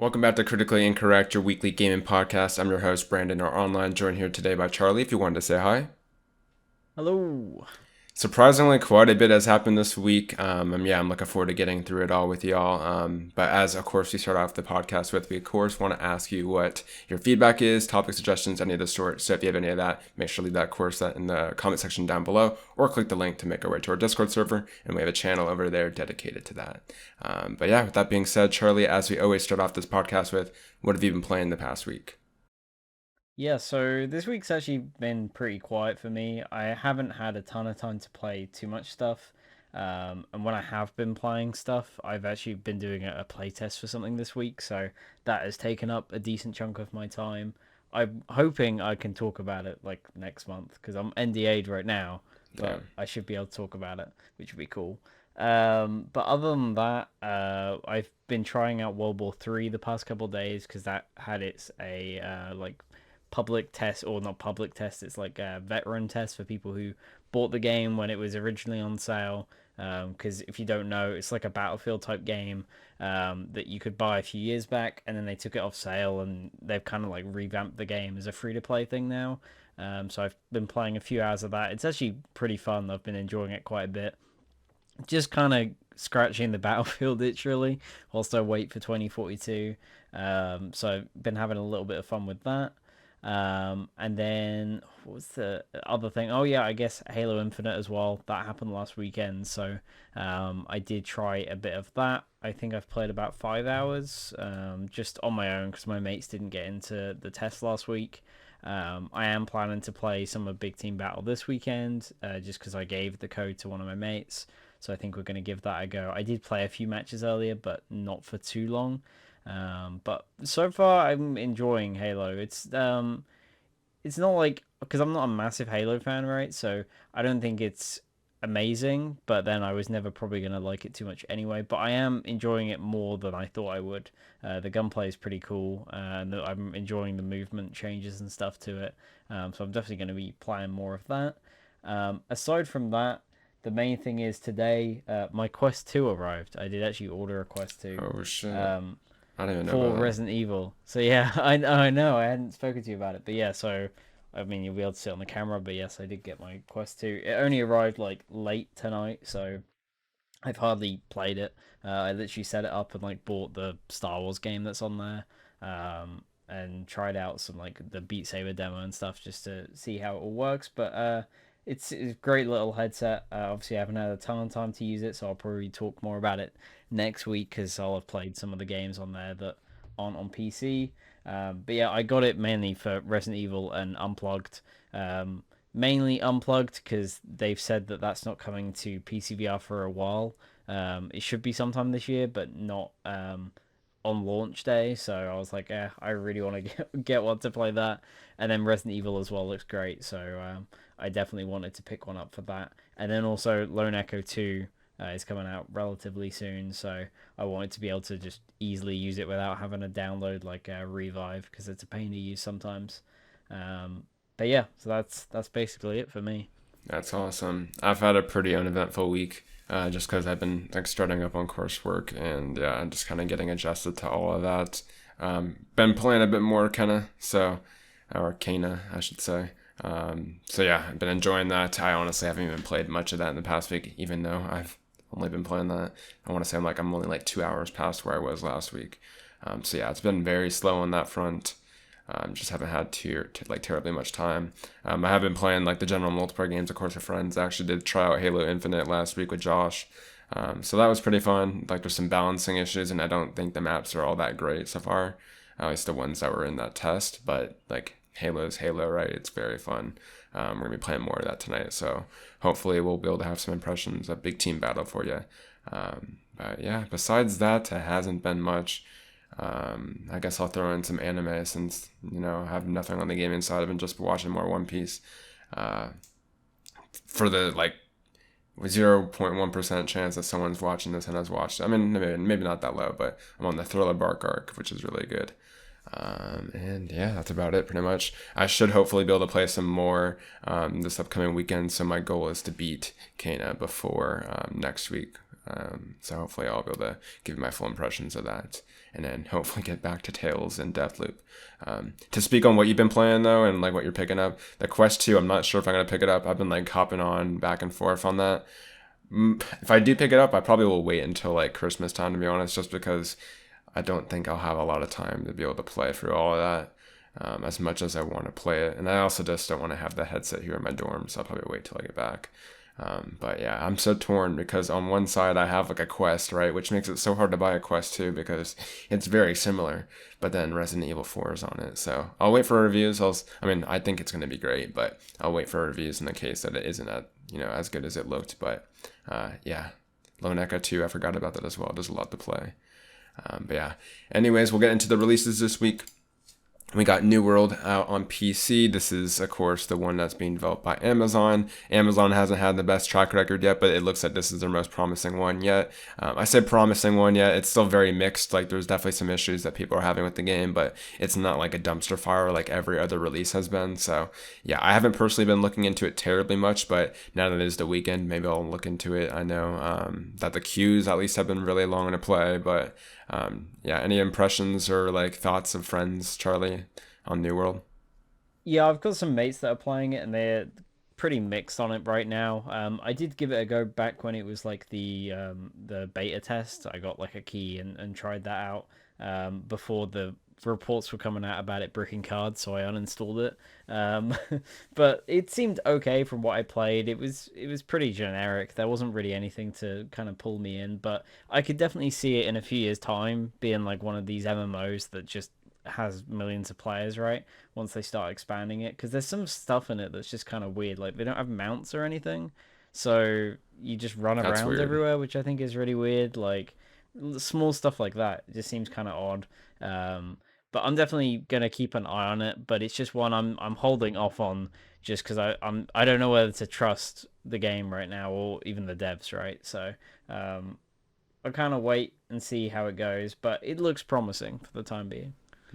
Welcome back to Critically Incorrect, your weekly gaming podcast. I'm your host, Brandon, our online, joined here today by Charlie, if you wanted to say hi. Hello. Surprisingly, quite a bit has happened this week. I'm looking forward to getting through it all with y'all. But as, of course, we start off the podcast with, we, of course, want to ask you what your feedback is, topic suggestions, any of the sort. So if you have any of that, make sure to leave that, of course, that in the comment section down below, or click the link to make our way to our Discord server, and we have a channel over there dedicated to that. With that being said, Charlie, as we always start off this podcast with, what have you been playing the past week? Yeah, so this week's actually been pretty quiet for me. I haven't had a ton of time to play too much stuff. And when I have been playing stuff, I've actually been doing a playtest for something this week, so that has taken up a decent chunk of my time. I'm hoping I can talk about it like next month because I'm NDA'd right now, Yeah. but I should be able to talk about it, which would be cool. But other than that, I've been trying out World War 3 the past couple of days because that had its a like public test, or not public test, it's like a veteran test for people who bought the game when it was originally on sale. Because if you don't know, it's like a Battlefield type game that you could buy a few years back, and then they took it off sale, and they've kind of like revamped the game as a free to play thing now. So I've been playing a few hours of that. It's actually pretty fun. I've been enjoying it quite a bit. Just kind of scratching the Battlefield itch really, whilst I wait for 2042. So I've been having a little bit of fun with that. And then what was the other thing? Oh yeah, I guess Halo Infinite as well. That happened last weekend, so I did try a bit of that. I think I've played about 5 hours, just on my own because my mates didn't get into the test last week. I am planning to play some of Big Team Battle this weekend, just because I gave the code to one of my mates. So I think we're going to give that a go. I did play a few matches earlier, but not for too long. But so far, I'm enjoying Halo. It's not like because I'm not a massive Halo fan, right? So I don't think it's amazing. But then I was never probably gonna like it too much anyway. But I am enjoying it more than I thought I would. The gunplay is pretty cool, and I'm enjoying the movement changes and stuff to it. So I'm definitely going to be playing more of that. Aside from that, the main thing is today my Quest 2 arrived. I did actually order a Quest 2 Oh, shit. um, I don't even know for about that. Resident Evil. So yeah, I know I hadn't spoken to you about it, but yeah, so I mean you'll be able to see it on the camera, but yes, I did get my Quest 2. It only arrived like late tonight, so I've hardly played it. I literally set it up and like bought the Star Wars game that's on there, and tried out some like the Beat Saber demo and stuff just to see how it all works. But it's a great little headset. Obviously, I haven't had a ton of time to use it, so I'll probably talk more about it next week because I'll have played some of the games on there that aren't on PC. But yeah, I got it mainly for Resident Evil and Unplugged. Mainly Unplugged because they've said that that's not coming to PCVR for a while. It should be sometime this year, but not on launch day. So I was like, I really want to get one to play that. And then Resident Evil as well looks great. So I definitely wanted to pick one up for that. And then also Lone Echo 2 is coming out relatively soon. So I wanted to be able to just easily use it without having to download like Revive because it's a pain to use sometimes. But yeah, so that's basically it for me. That's awesome. I've had a pretty uneventful week, just because I've been like starting up on coursework and yeah, just kind of getting adjusted to all of that. Been playing a bit more kind of so, or Kana, I should say. So yeah, I've been enjoying that. I honestly haven't even played much of that in the past week, even though I've only been playing that. I want to say I'm only like 2 hours past where I was last week. So yeah, it's been very slow on that front. Just haven't had like terribly much time. I have been playing like the general multiplayer games, of course, with friends. I actually did try out Halo Infinite last week with Josh. So that was pretty fun. Like there's some balancing issues, and I don't think the maps are all that great so far. At least the ones that were in that test. But like Halo's Halo, right? It's very fun. We're gonna be playing more of that tonight. So hopefully we'll be able to have some impressions of Big Team Battle for you. But yeah, besides that, it hasn't been much. I guess I'll throw in some anime since I have nothing on the gaming side. I've been just watching more One Piece. Uh, for the like 0.1% chance that someone's watching this and has watched it. I mean, maybe not that low, but I'm on the Thriller Bark arc, which is really good. And yeah, that's about it pretty much. I should hopefully be able to play some more this upcoming weekend. So my goal is to beat Kana before next week. So hopefully I'll be able to give you my full impressions of that, and then hopefully get back to Tales and Deathloop. To speak on what you've been playing though, and like what you're picking up, the Quest 2, I'm not sure if I'm gonna pick it up. I've been like hopping on back and forth on that. If I do pick it up, I probably will wait until like Christmas time, to be honest, just because I don't think I'll have a lot of time to be able to play through all of that. As much as I want to play it, and I also just don't want to have the headset here in my dorm, so I'll probably wait till I get back. But yeah, I'm so torn because on one side I have like a Quest, right, which makes it so hard to buy a Quest 2 because it's very similar, but then Resident Evil 4 is on it. So I'll wait for reviews. I mean, I think it's going to be great, but I'll wait for reviews in the case that it isn't as good as it looked. But yeah, Lone Echo 2, I forgot about that as well. There's a lot to play. But yeah, anyways, we'll get into the releases this week. We got New World out on PC. This is, of course, the one that's being developed by Amazon. Amazon hasn't had the best track record yet, but it looks like this is their most promising one yet. I said promising one yet. It's still very mixed. Like, there's definitely some issues that people are having with the game, but it's not like a dumpster fire like every other release has been. So, yeah, I haven't personally been looking into it terribly much, but now that it is the weekend, maybe I'll look into it. I know that the queues at least have been really long to play, but yeah, any impressions or like thoughts of friends, Charlie, on New World? Yeah, I've got some mates that are playing it, and they're pretty mixed on it right now. I did give it a go back when it was like the beta test. I got like a key and tried that out before the reports were coming out about it bricking cards, so I uninstalled it. But it seemed okay from what I played. It was pretty generic. There wasn't really anything to kind of pull me in, but I could definitely see it in a few years' time being like one of these MMOs that just has millions of players, right? Once they start expanding it, because there's some stuff in it that's just kind of weird. Like they don't have mounts or anything, so you just run That's around weird. everywhere, which I think is really weird. Like small stuff like that, it just seems kind of odd. But I'm definitely gonna keep an eye on it. But it's just one I'm holding off on just because I don't know whether to trust the game right now or even the devs, right? So I'll kind of wait and see how it goes. But it looks promising for the time being.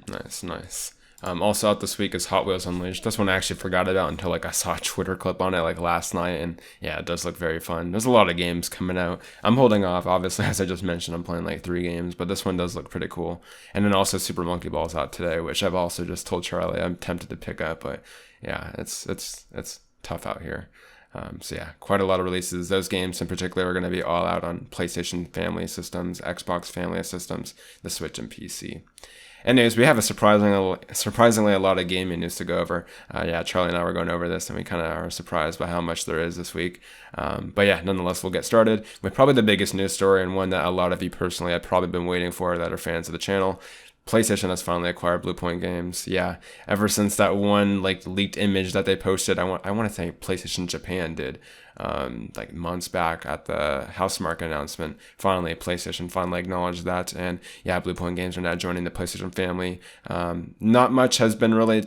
Nice, nice. Also out this week is Hot Wheels Unleashed. This one I actually forgot about until like I saw a Twitter clip on it like last night, and yeah, it does look very fun. There's a lot of games coming out. I'm holding off, obviously, as I just mentioned. I'm playing like 3 games, but this one does look pretty cool. And then also Super Monkey Ball's out today, which I've also just told Charlie I'm tempted to pick up, but yeah, it's tough out here. So yeah, quite a lot of releases. Those games in particular are going to be all out on PlayStation family systems, Xbox family of systems, the Switch, and PC. Anyways, we have a surprisingly a lot of gaming news to go over. Yeah, Charlie and I were going over this, and we kind of are surprised by how much there is this week. But yeah, nonetheless, we'll get started with probably the biggest news story, and one that a lot of you personally have probably been waiting for that are fans of the channel. PlayStation has finally acquired Bluepoint Games. Yeah, ever since that one like leaked image that they posted, I want to say PlayStation Japan did, like months back at the Housemark announcement. Finally, PlayStation finally acknowledged that, and yeah, Bluepoint Games are now joining the PlayStation family. Not much has been really,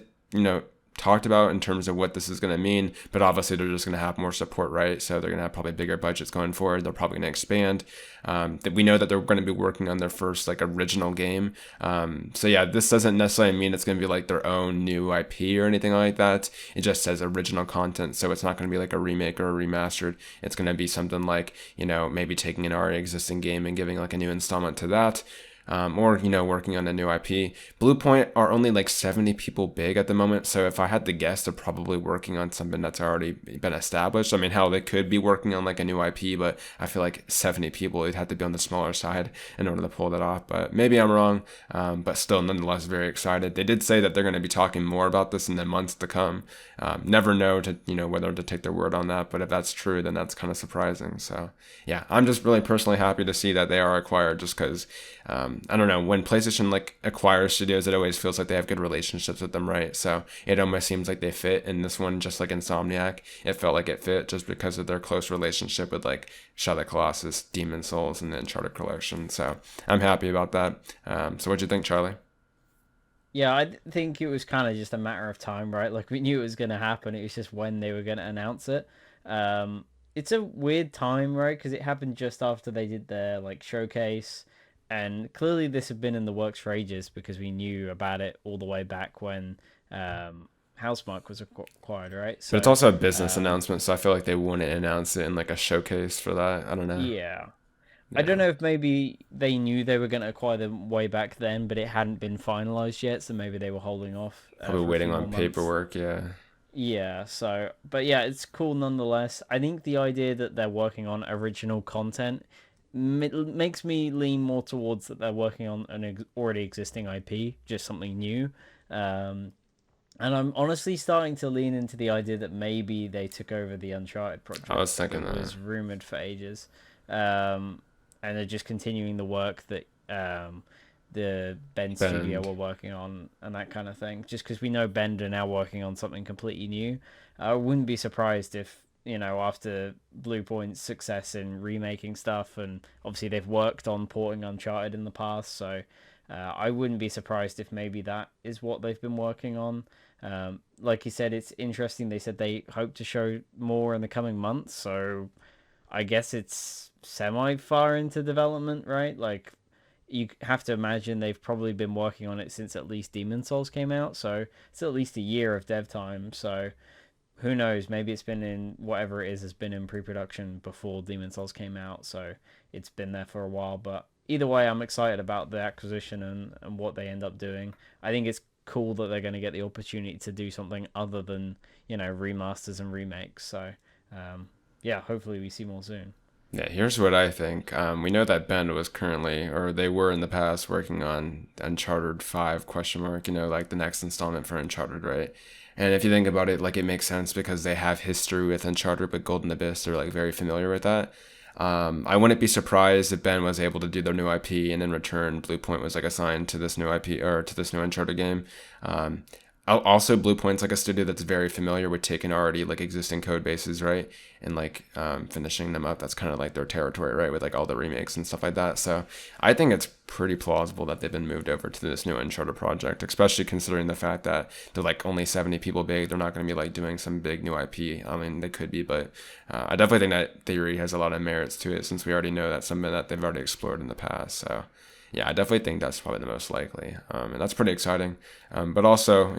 talked about in terms of what this is going to mean, but obviously they're just going to have more support, right? So they're going to have probably bigger budgets going forward. They're probably going to expand. We know that they're going to be working on their first like original game. So yeah, this doesn't necessarily mean it's going to be like their own new IP or anything like that. It just says original content, so it's not going to be like a remake or a remastered. It's going to be something like maybe taking an already existing game and giving like a new installment to that. Or working on a new IP. Bluepoint are only like 70 people big at the moment, so if I had to guess, they're probably working on something that's already been established. I mean, hell, they could be working on like a new IP, but I feel like 70 people, it'd have to be on the smaller side in order to pull that off. But maybe I'm wrong, but still, nonetheless, very excited. They did say that they're going to be talking more about this in the months to come. Never know whether to take their word on that, but if that's true, then that's kind of surprising. So yeah, I'm just really personally happy to see that they are acquired, just because. I don't know, when PlayStation like acquires studios, it always feels like they have good relationships with them, right? So it almost seems like they fit in this one, just like Insomniac. It felt like it fit just because of their close relationship with like Shadow of the Colossus, Demon Souls, and the Uncharted collection. So I'm happy about that. So what'd you think, Charlie? Yeah, I think it was kind of just a matter of time, right? Like we knew it was going to happen. It was just when they were going to announce it. It's a weird time, right? Because it happened just after they did their like showcase, and clearly this had been in the works for ages because we knew about it all the way back when Housemark was acquired, right? But it's So, also a business um, announcement, so I feel like they wouldn't announce it in like a showcase for that. I don't know. yeah. I don't Yeah, know if maybe they knew they were going to acquire them way back then, but it hadn't been finalized yet, so maybe they were holding off probably for a waiting few on more months. paperwork. Yeah, Yeah, so, but yeah, it's cool nonetheless. I think the idea that they're working on original content makes me lean more towards that they're working on an already existing IP, just something new. Um, and I'm honestly starting to lean into the idea that maybe they took over the Uncharted I was project thinking that that. was rumored for ages. Um, and they're just continuing the work that the Bend studio Bend. were working on and that kind of thing. Just because we know Bend are now working on something completely new. I wouldn't be surprised if, after Bluepoint's success in remaking stuff, and obviously they've worked on porting Uncharted in the past, so I wouldn't be surprised if maybe that is what they've been working on. Like you said, it's interesting. They said they hope to show more in the coming months, so I guess it's semi far into development, right? Like, you have to imagine they've probably been working on it since at least Demon Souls came out, so it's at least a year of dev time. So who knows? Maybe it's been in whatever it is has been in pre-production before Demon Souls came out, so it's been there for a while. But either way, I'm excited about the acquisition and what they end up doing. I think it's cool that they're going to get the opportunity to do something other than remasters and remakes. So yeah, hopefully we see more soon. Yeah, here's what I think. We know that Bend was currently, or they were in the past, working on Uncharted 5 question mark, like the next installment for Uncharted, right? And if you think about it, like it makes sense because they have history with Uncharted, but Golden Abyss, they're like very familiar with that. I wouldn't be surprised if Ben was able to do their new IP, and in return, Bluepoint was like assigned to this new IP or to this new Uncharted game. Um, Also, Bluepoint's like a studio that's very familiar with taking already like existing code bases, right, and like finishing them up. That's kind of like their territory, right, with like all the remakes and stuff like that. So I think it's pretty plausible that they've been moved over to this new Uncharted project, especially considering the fact that they're like only 70 people big. They're not going to be like doing some big new IP. I mean, they could be, but I definitely think that theory has a lot of merits to it since we already know that's something that they've already explored in the past. So yeah, I definitely think that's probably the most likely, and that's pretty exciting. But also,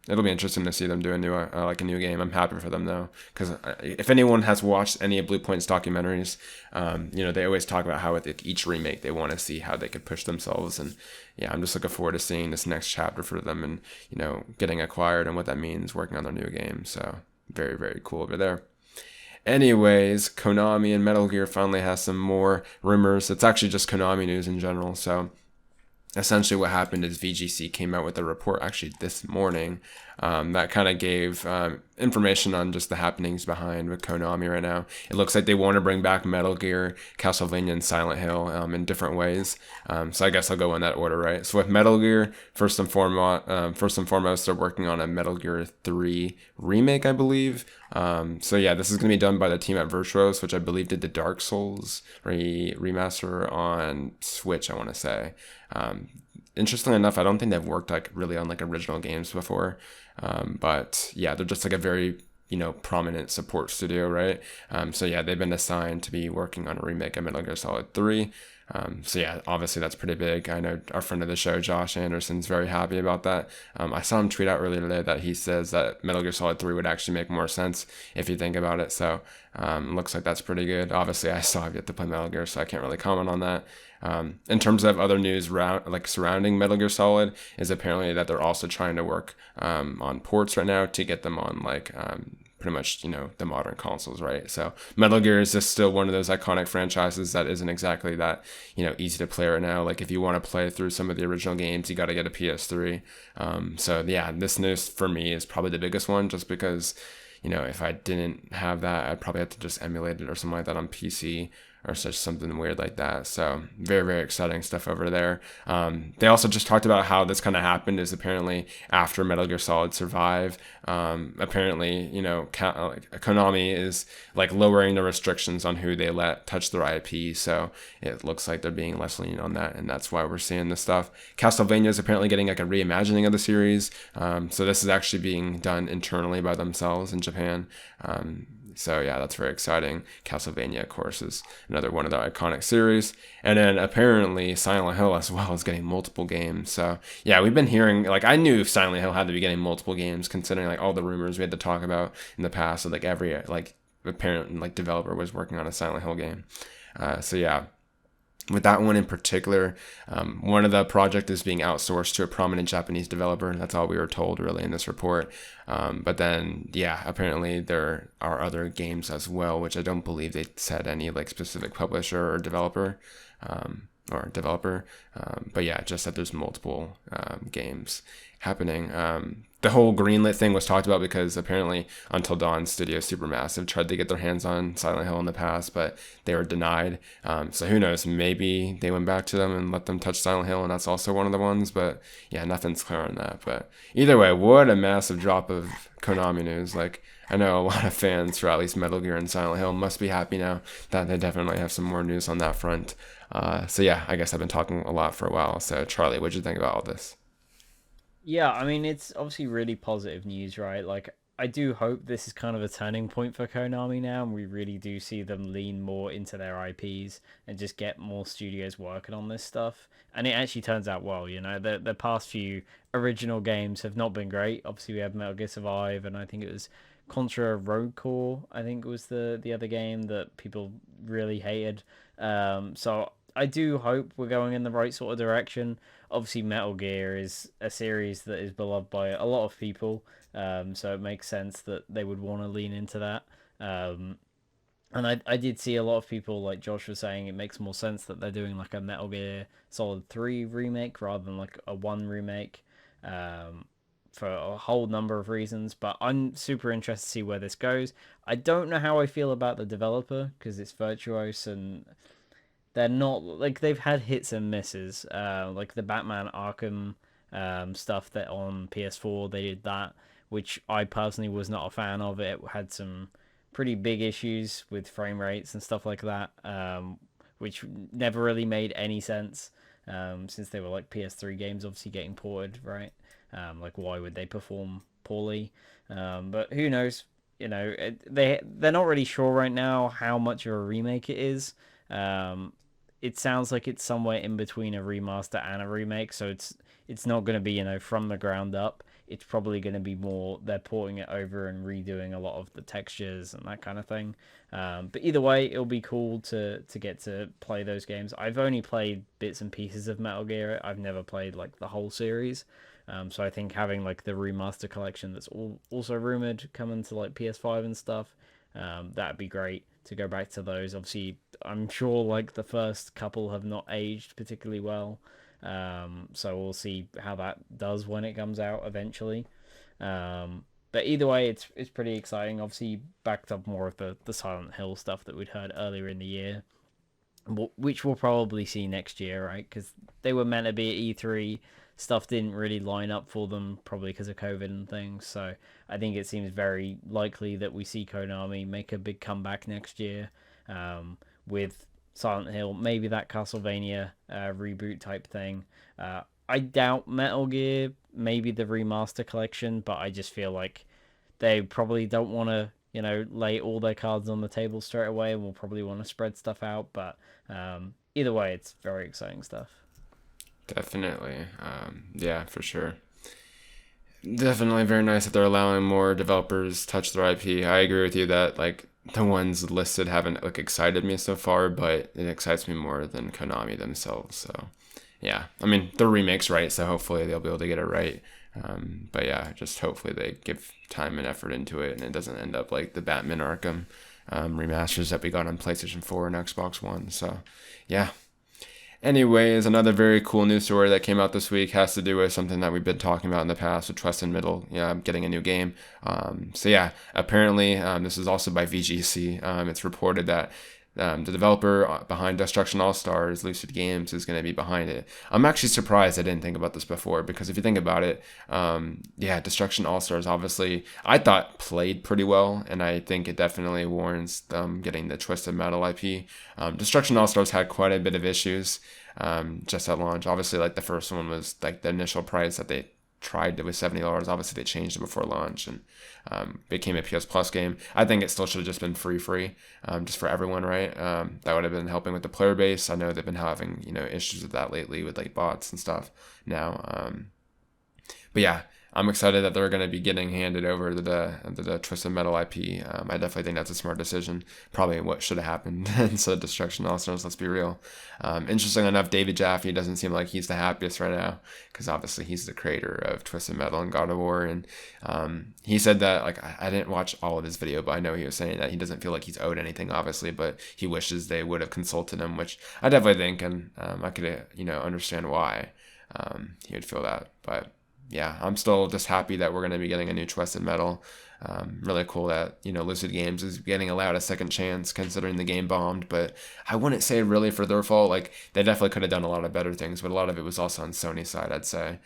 it'll be interesting to see them do a new like a new game. I'm happy for them though, because if anyone has watched any of Bluepoint's documentaries, they always talk about how with each remake they want to see how they could push themselves, and yeah, I'm just looking forward to seeing this next chapter for them, and getting acquired and what that means working on their new game. So very very cool over there. Anyways, Konami and Metal Gear finally has some more rumors. It's actually just Konami news in general. So essentially what happened is VGC came out with a report actually this morning that kind of gave information on just the happenings behind with Konami right now. It looks like they want to bring back Metal Gear, Castlevania, and Silent Hill in different ways. So I guess I'll go in that order, right? So with Metal Gear, first and foremost, they're working on a Metal Gear 3 remake, I believe. So yeah, this is going to be done by the team at Virtuos, which I believe did the Dark Souls remaster on Switch, I want to say. Interestingly enough, I don't think they've worked like really on like original games before. But yeah, they're just like a very prominent support studio, right? So yeah, they've been assigned to be working on a remake of Metal Gear Solid 3. So yeah, obviously that's pretty big. I know our friend of the show, Josh Anderson's very happy about that. I saw him tweet out earlier today that he says that Metal Gear Solid 3 would actually make more sense if you think about it. So looks like that's pretty good. Obviously, I still have yet to play Metal Gear, so I can't really comment on that. In terms of other news surrounding Metal Gear Solid, is apparently that they're also trying to work on ports right now to get them on pretty much the modern consoles, right? So Metal Gear is just still one of those iconic franchises that isn't exactly that easy to play right now. Like if you want to play through some of the original games, you got to get a PS3. So yeah, this news for me is probably the biggest one, just because if I didn't have that, I'd probably have to just emulate it or something like that on PC or something weird like that. So very, very exciting stuff over there. They also just talked about how this kind of happened is apparently after Metal Gear Solid Survive. Apparently, Konami is like lowering the restrictions on who they let touch their IP. So it looks like they're being less lenient on that, and that's why we're seeing this stuff. Castlevania is apparently getting like a reimagining of the series. So this is actually being done internally by themselves in Japan. So yeah, that's very exciting. Castlevania, of course, is another one of the iconic series. And then apparently Silent Hill as well is getting multiple games. So yeah, we've been hearing, like I knew Silent Hill had to be getting multiple games considering like all the rumors we had to talk about in the past. So like every like apparent like developer was working on a Silent Hill game. So yeah. With that one in particular, one of the project is being outsourced to a prominent Japanese developer. That's all we were told really in this report. But then, yeah, apparently there are other games as well, which I don't believe they said any like specific publisher or developer. But yeah, just that there's multiple games happening. The whole greenlit thing was talked about because apparently Until Dawn Studio Supermassive tried to get their hands on Silent Hill in the past, but they were denied. So who knows? Maybe they went back to them and let them touch Silent Hill, and that's also one of the ones. But yeah, nothing's clear on that. But either way, what a massive drop of Konami news. Like, I know a lot of fans for at least Metal Gear and Silent Hill must be happy now that they definitely have some more news on that front. So yeah, I guess I've been talking a lot for a while. So Charlie, what'd you think about all this? Yeah, I mean, it's obviously really positive news, right? Like, I do hope this is kind of a turning point for Konami now, and we really do see them lean more into their IPs and just get more studios working on this stuff. And it actually turns out well, you know. The past few original games have not been great. Obviously, we have Metal Gear Survive, and I think it was Contra Road Core, I think was the other game that people really hated. So I do hope we're going in the right sort of direction. Obviously, Metal Gear is a series that is beloved by a lot of people, so it makes sense that they would want to lean into that. And I did see a lot of people, like Josh was saying, it makes more sense that they're doing like a Metal Gear Solid 3 remake rather than like a 1 remake, for a whole number of reasons. But I'm super interested to see where this goes. I don't know how I feel about the developer because it's Virtuos, and they're not like, they've had hits and misses. Like the Batman Arkham stuff that on PS4 they did that, which I personally was not a fan of. It had some pretty big issues with frame rates and stuff like that, which never really made any sense. Since they were like PS3 games, obviously getting ported, right? Like, why would they perform poorly? But who knows? You know, they're not really sure right now how much of a remake it is. It sounds like it's somewhere in between a remaster and a remake, so it's not going to be, you know, from the ground up. It's probably going to be more they're porting it over and redoing a lot of the textures and that kind of thing. But either way, it'll be cool to get to play those games. I've only played bits and pieces of Metal Gear. I've never played like the whole series. So I think having like the remaster collection that's also rumored coming to like PS5 and stuff, that'd be great to go back to those. Obviously, I'm sure like the first couple have not aged particularly well. So we'll see how that does when it comes out eventually. But either way, it's pretty exciting. Obviously, backed up more of the Silent Hill stuff that we'd heard earlier in the year, which we'll probably see next year, right? Because they were meant to be at E3. Stuff didn't really line up for them, probably because of COVID and things. So I think it seems very likely that we see Konami make a big comeback next year, with Silent Hill, maybe that Castlevania reboot type thing. I doubt Metal Gear, maybe the remaster collection, but I just feel like they probably don't want to, you know, lay all their cards on the table straight away, and will probably want to spread stuff out. But either way, it's very exciting stuff. Definitely. Yeah, for sure. Definitely very nice that they're allowing more developers touch their IP. I agree with you that like the ones listed haven't like excited me so far, but it excites me more than Konami themselves. So yeah, I mean they're remakes, right? So hopefully they'll be able to get it right. But yeah, just hopefully they give time and effort into it, and it doesn't end up like the Batman Arkham remasters that we got on PlayStation 4 and Xbox One. So yeah. Anyways, another very cool news story that came out this week has to do with something that we've been talking about in the past with Twisted Middle, yeah, getting a new game. So yeah, apparently this is also by VGC. It's reported that the developer behind Destruction All Stars, Lucid Games, is going to be behind it. I'm actually surprised I didn't think about this before, because if you think about it, yeah, Destruction All Stars obviously I thought played pretty well, and I think it definitely warrants them getting the Twisted Metal IP. Destruction All Stars had quite a bit of issues just at launch. Obviously, like the first one was like the initial price that they tried, it was $70. Obviously they changed it before launch and became a PS Plus game. I think it still should have just been free just for everyone, right? That would have been helping with the player base. I know they've been having, you know, issues with that lately with like bots and stuff now. But yeah, I'm excited that they're going to be getting handed over to the Twisted Metal IP. I definitely think that's a smart decision. Probably what should have happened instead of Destruction All Stars. Let's be real. Interesting enough, David Jaffe doesn't seem like he's the happiest right now because obviously he's the creator of Twisted Metal and God of War, and he said that like I didn't watch all of his video, but I know he was saying that he doesn't feel like he's owed anything, obviously, but he wishes they would have consulted him, which I definitely think, and I could understand why he would feel that, but. Yeah, I'm still just happy that we're going to be getting a new Twisted Metal. Really cool that, Lucid Games is getting allowed a second chance considering the game bombed, but I wouldn't say really for their fault. Like, they definitely could have done a lot of better things, but a lot of it was also on Sony's side, I'd say.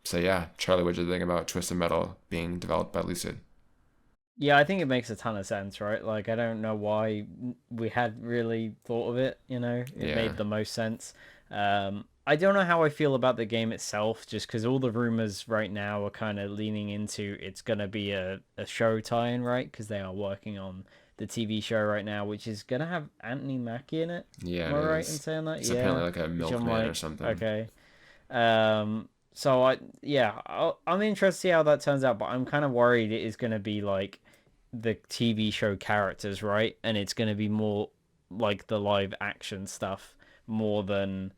So yeah, Charlie, what do you think about Twisted Metal being developed by Lucid? Yeah, I think it makes a ton of sense, right? Like, I don't know why we had really thought of it, It Yeah, made the most sense. I don't know how I feel about the game itself, just because all the rumors right now are kind of leaning into it's going to be a show tie-in, right? Because they are working on the TV show right now, which is going to have Anthony Mackie in it. yeah, Am it I right in is. saying that? He's Yeah. apparently like a Which I'm milkman or like, something. okay. So I'm interested to see how that turns out, but I'm kind of worried it is going to be like the TV show characters, right? And it's going to be more like the live action stuff more than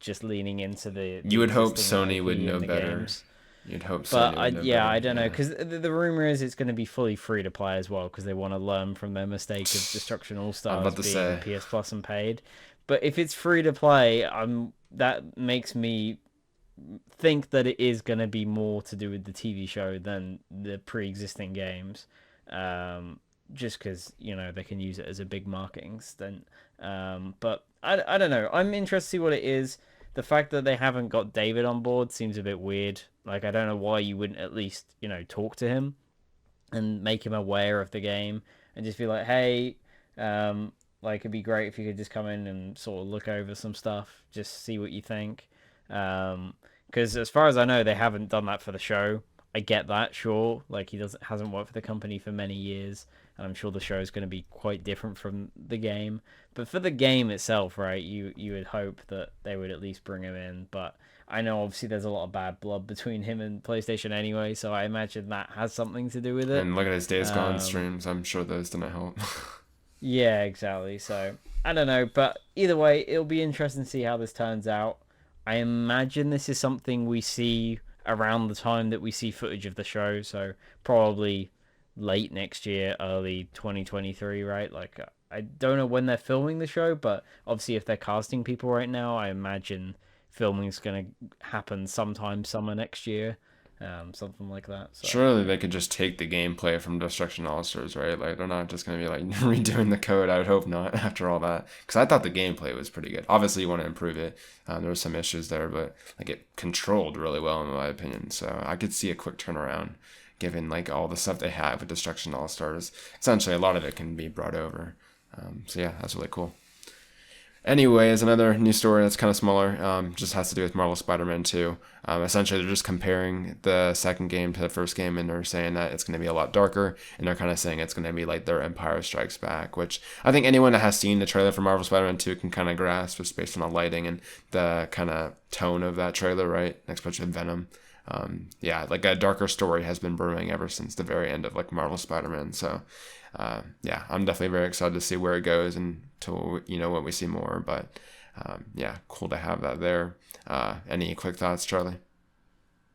just leaning into You the would hope existing Sony would IP know in the better. games. You'd hope But Sony would know I better. don't know Yeah. because the rumor is it's going to be fully free to play as well because they want to learn from their mistake of Destruction All I'm Stars about to being say, PS Plus and paid. But if it's free to play, that makes me think that it is going to be more to do with the TV show than the pre-existing games. Just because they can use it as a big marketing stunt. But I don't know. I'm interested to see what it is. The fact that they haven't got David on board seems a bit weird. Like I don't know why you wouldn't at least talk to him and make him aware of the game and just be like, hey, like it'd be great if you could just come in and sort of look over some stuff, just see what you think. Because as far as I know, they haven't done that for the show. I get that, sure. Like he doesn't hasn't worked for the company for many years, and I'm sure the show is going to be quite different from the game. But for the game itself, right, you would hope that they would at least bring him in. But I know obviously there's a lot of bad blood between him and PlayStation anyway, so I imagine that has something to do with it. and look at his Days Gone Um, streams. I'm sure those didn't help. yeah, exactly. So I don't know, but either way, it'll be interesting to see how this turns out. I imagine this is something we see around the time that we see footage of the show, so probably late next year, early 2023, right? Like I don't know when they're filming the show, but obviously if they're casting people right now, I imagine filming's gonna happen sometime summer next year, something like that. So Surely they yeah. could just take the gameplay from Destruction All Stars, right? Like they're not just gonna be like redoing the code. I would hope not after all that, because I thought the gameplay was pretty good. Obviously, you want to improve it. There were some issues there, but like it controlled really well in my opinion. So I could see a quick turnaround, given like all the stuff they have with Destruction All Stars. Essentially, a lot of it can be brought over. So yeah, that's really cool. Anyways, another news story that's kind of smaller, just has to do with Marvel Spider-Man 2. Essentially, they're just comparing the second game to the first game, and they're saying that it's going to be a lot darker, and they're kind of saying it's going to be like their Empire Strikes Back, which I think anyone that has seen the trailer for Marvel Spider-Man 2 can kind of grasp just based on the lighting and the kind of tone of that trailer, right? Especially with Venom. Yeah, like a darker story has been brewing ever since the very end of like Marvel Spider-Man. So, yeah, I'm definitely very excited to see where it goes and to when we see more. But yeah, cool to have that there. Any quick thoughts, Charlie?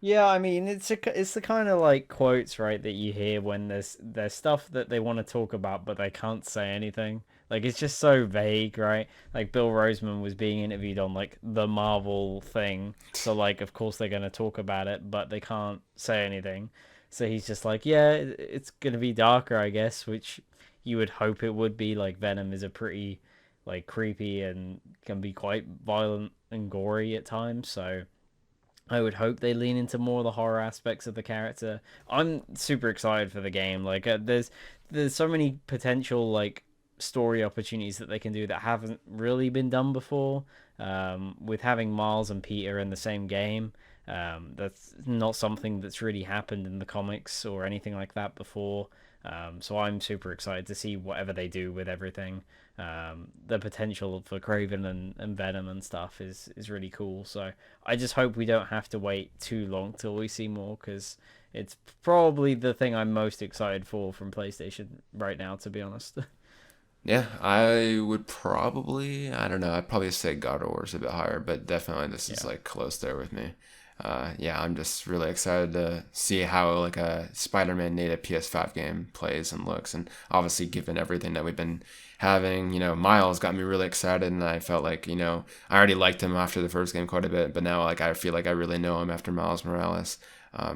Yeah, I mean it's the kind of like quotes, right, that you hear when there's stuff that they want to talk about but they can't say anything. Like it's just so vague, right? Like Bill Roseman was being interviewed on like the Marvel thing, so like of course they're gonna talk about it, but they can't say anything. So he's just like, yeah, it's gonna be darker, I guess, which you would hope it would be. Like Venom is a pretty like creepy and can be quite violent and gory at times, so. I would hope they lean into more of the horror aspects of the character. I'm super excited for the game. Like, there's so many potential like story opportunities that they can do that haven't really been done before. With having Miles and Peter in the same game, that's not something that's really happened in the comics or anything like that before. So I'm super excited to see whatever they do with everything. The potential for Craven and Venom and stuff is really cool. So I just hope we don't have to wait too long till we see more, because it's probably the thing I'm most excited for from PlayStation right now, to be honest. Yeah, I would probably, I don't know, I'd probably say God of War is a bit higher, but definitely this is Yeah. like close there with me. Yeah, I'm just really excited to see how like a Spider-Man native PS5 game plays and looks, and obviously given everything that we've been having, Miles got me really excited, and I felt like, I already liked him after the first game quite a bit, but now like I feel like I really know him after Miles Morales.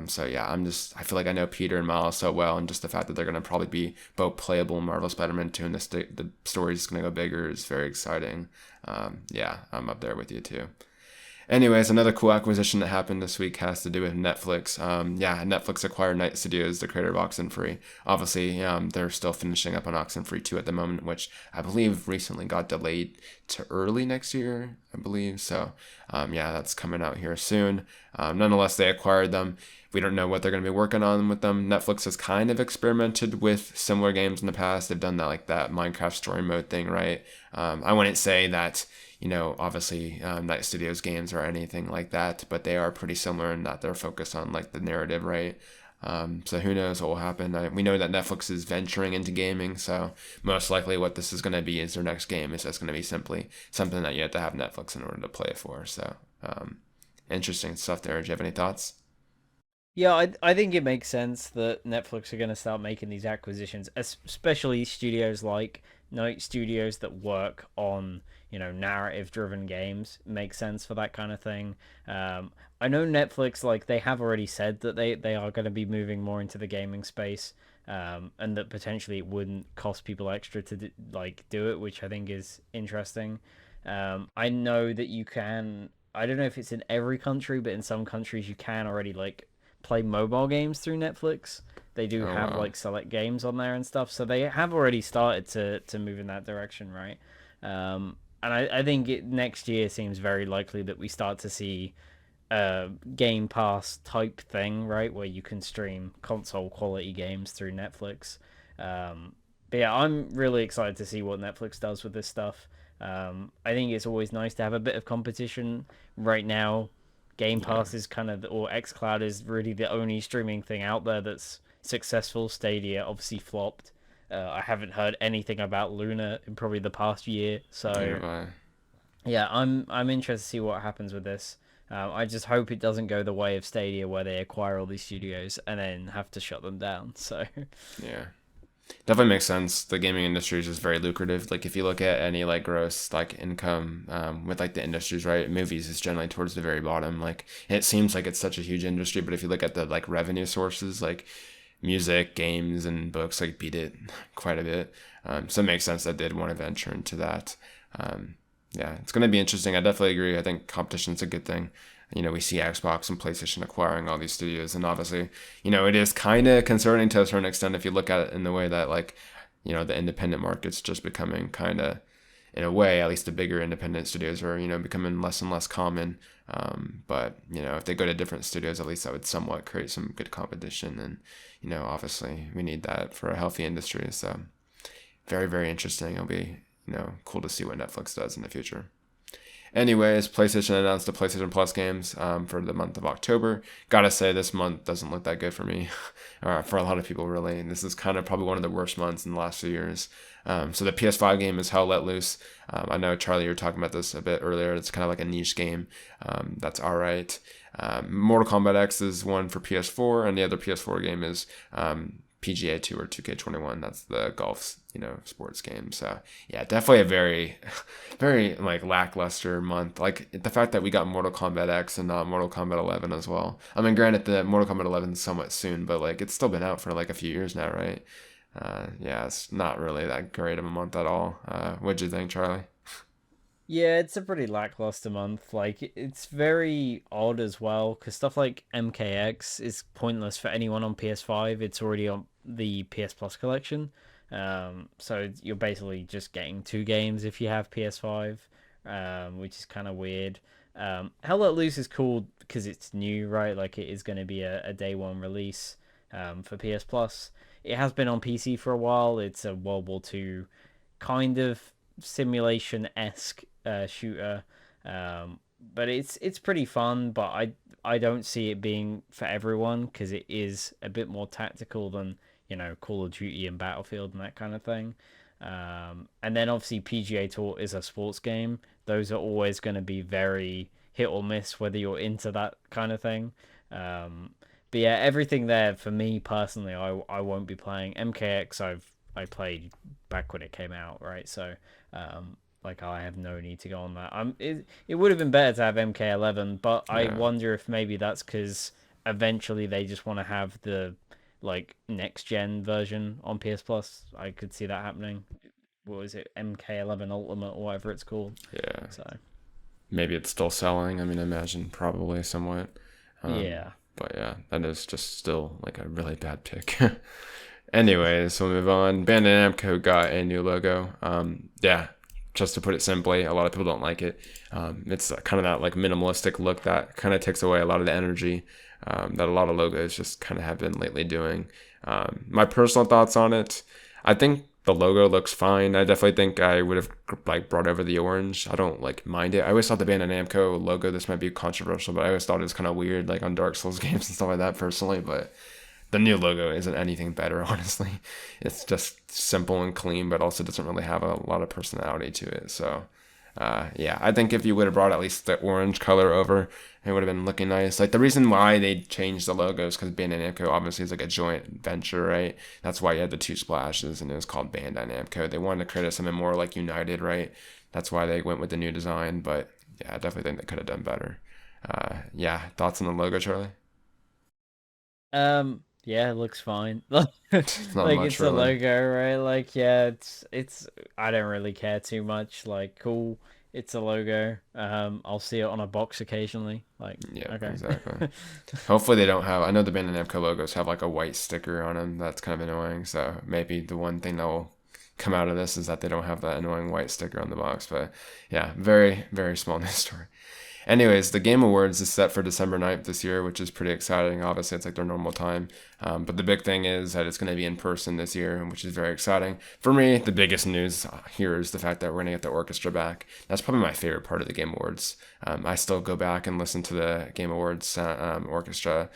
So yeah, I feel like I know Peter and Miles so well, and just the fact that they're gonna probably be both playable in Marvel Spider-Man 2 and the story's gonna go bigger is very exciting. Yeah, I'm up there with you too. Anyways, another cool acquisition that happened this week has to do with Netflix. Yeah, Netflix acquired Night Studios, the creator of Oxenfree. Obviously, they're still finishing up on Oxenfree 2 at the moment, which I believe recently got delayed to early next year, I believe. So, yeah, that's coming out here soon. Nonetheless, they acquired them. We don't know what they're going to be working on with them. Netflix has kind of experimented with similar games in the past. They've done that, like that Minecraft story mode thing, right? I wouldn't say that, obviously Night Studios games or anything like that, but they are pretty similar in that they're focused on like the narrative, right? So who knows what will happen? We know that Netflix is venturing into gaming, so most likely what this is going to be is their next game is just going to be simply something that you have to have Netflix in order to play it for. So interesting stuff there. Do you have any thoughts? Yeah, I think it makes sense that Netflix are going to start making these acquisitions, especially studios like Night Studios that work on, narrative-driven games. Makes sense for that kind of thing. I know Netflix, like, they have already said that they are going to be moving more into the gaming space, and that potentially it wouldn't cost people extra to do it, which I think is interesting. I know that you can. I don't know if it's in every country, but in some countries you can already play mobile games through Netflix. They do Oh have wow. like select games on there and stuff, so they have already started to move in that direction, right? And I think next year seems very likely that we start to see a Game Pass type thing, right, where you can stream console quality games through Netflix. But yeah, I'm really excited to see what Netflix does with this stuff. I think it's always nice to have a bit of competition. Right now, Game Yeah. Pass is kind of, or xCloud is really the only streaming thing out there that's successful. Stadia obviously flopped. I haven't heard anything about Luna in probably the past year, Neither so have I. yeah, I'm interested to see what happens with this. I just hope it doesn't go the way of Stadia, where they acquire all these studios and then have to shut them down. So Yeah. Definitely makes sense. The gaming industry is just very lucrative. Like if you look at any like gross like income with like the industries, right? Movies is generally towards the very bottom. Like it seems like it's such a huge industry, but if you look at the like revenue sources, like music, games, and books, like beat it quite a bit. So it makes sense that they'd want to venture into that. Um, yeah, it's going to be interesting. I definitely agree. I think competition's a good thing. We see Xbox and PlayStation acquiring all these studios, and obviously, it is kind of concerning to a certain extent if you look at it in the way that, like, the independent market's just becoming kind of, in a way, at least the bigger independent studios are, becoming less and less common. But, if they go to different studios, at least that would somewhat create some good competition. And, obviously, we need that for a healthy industry. So, very, very interesting. It'll be, cool to see what Netflix does in the future. Anyways, PlayStation announced the PlayStation Plus games for the month of October. Gotta say, this month doesn't look that good for me, for a lot of people, really. And this is kind of probably one of the worst months in the last few years. So the PS5 game is Hell Let Loose. I know, Charlie, you were talking about this a bit earlier. It's kind of like a niche game. That's all right. Mortal Kombat X is one for PS4, and the other PS4 game is PGA Tour 2K21. That's the golf, sports game. So yeah, definitely a very, very like lackluster month. Like the fact that we got Mortal Kombat X and not Mortal Kombat 11 as well. I mean, granted, the Mortal Kombat 11 is somewhat soon, but like it's still been out for like a few years now, right? Yeah, it's not really that great of a month at all. What'd you think, Charlie? yeah, it's a pretty lackluster month. Like it's very odd as well, because stuff like MKX is pointless for anyone on PS5. It's already on the PS Plus collection. So you're basically just getting two games if you have PS5, which is kind of weird. Hell Let Loose is cool because it's new, right? Like it is going to be a day one release for PS Plus. it has been on PC for a while. It's a World War II kind of simulation-esque shooter, but it's pretty fun. But I don't see it being for everyone because it is a bit more tactical than Call of Duty and Battlefield and that kind of thing. And then obviously PGA Tour is a sports game. Those are always going to be very hit or miss whether you're into that kind of thing. Um, but yeah, everything there for me personally, I won't be playing. MKX I played back when it came out, right? So like I have no need to go on that. It would have been better to have MK11, but I Yeah. wonder if maybe that's because eventually they just want to have the like next gen version on PS Plus. I could see that happening. What was it, MK11 Ultimate or whatever it's called? Yeah. So Maybe it's still selling. I mean, I imagine probably somewhat. yeah. But yeah, that is just still like a really bad pick. Anyways, we'll move on. Bandai Namco got a new logo. Yeah, just to put it simply, a lot of people don't like it. It's kind of that like minimalistic look that kind of takes away a lot of the energy that a lot of logos just kind of have been lately doing. My personal thoughts on it, I think the logo looks fine. I definitely think I would have like brought over the orange. I don't like mind it. I always thought the Bandai Namco logo, this might be controversial, but I always thought it was kind of weird, like on Dark Souls games and stuff like that personally. But the new logo isn't anything better, honestly. It's just simple and clean, but also doesn't really have a lot of personality to it. So, yeah, I think if you would have brought at least the orange color over, it would have been looking nice. Like the reason why they changed the logos because Bandai Namco obviously is like a joint venture, right? That's why you had the two splashes and it was called Bandai Namco. They wanted to create something more like United, right? That's why they went with the new design. But yeah, I definitely think they could have done better. Yeah, thoughts on the logo, Charlie? Yeah, it looks fine. Not Like much it's a really. logo, right? Like yeah, it's I don't really care too much. Like cool, it's a logo. I'll see it on a box occasionally. Like Yeah, okay. exactly. Hopefully they don't have. I know the Bandai Namco logos have like a white sticker on them. That's kind of annoying. So maybe the one thing that will come out of this is that they don't have that annoying white sticker on the box. But yeah, very very small news story. Anyways, the Game Awards is set for December 9th this year, which is pretty exciting. Obviously, it's like their normal time. But the big thing is that it's going to be in person this year, which is very exciting. For me, the biggest news here is the fact that we're going to get the orchestra back. That's probably my favorite part of the Game Awards. I still go back and listen to the Game Awards orchestra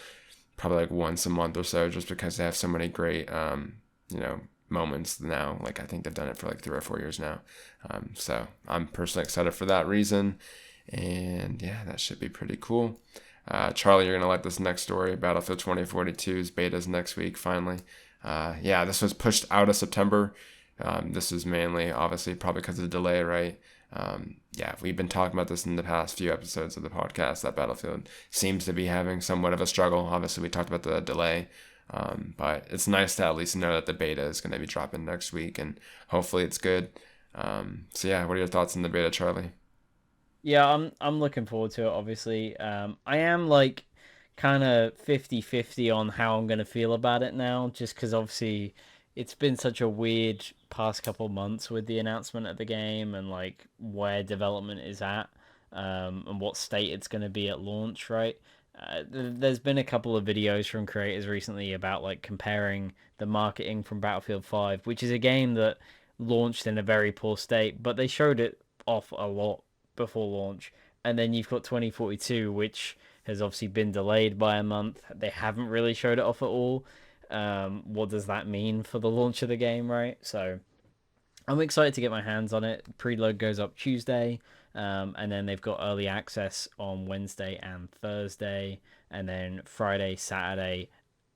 probably like once a month or so just because they have so many great, moments now. Like I think they've done it for like 3 or 4 years now. So I'm personally excited for that reason. And yeah, that should be pretty cool. Charlie, you're going to like this next story. Battlefield 2042's beta's next week, finally. Yeah, this was pushed out of September. This is mainly, obviously, probably because of the delay, right? Yeah, we've been talking about this in the past few episodes of the podcast that Battlefield seems to be having somewhat of a struggle. Obviously, we talked about the delay. But it's nice to at least know that the beta is going to be dropping next week, and hopefully it's good. So yeah, what are your thoughts on the beta, Charlie? Yeah, I'm looking forward to it, obviously. I am like kind of 50-50 on how I'm gonna feel about it now, just because obviously it's been such a weird past couple months with the announcement of the game and like where development is at, and what state it's gonna be at launch, right? There's been a couple of videos from creators recently about like comparing the marketing from Battlefield 5, which is a game that launched in a very poor state, but they showed it off a lot before launch. And then you've got 2042, which has obviously been delayed by a month. They haven't really showed it off at all. What does that mean for the launch of the game, right? So I'm excited to get my hands on it. Preload goes up Tuesday, and then they've got early access on Wednesday and Thursday, and then Friday, Saturday,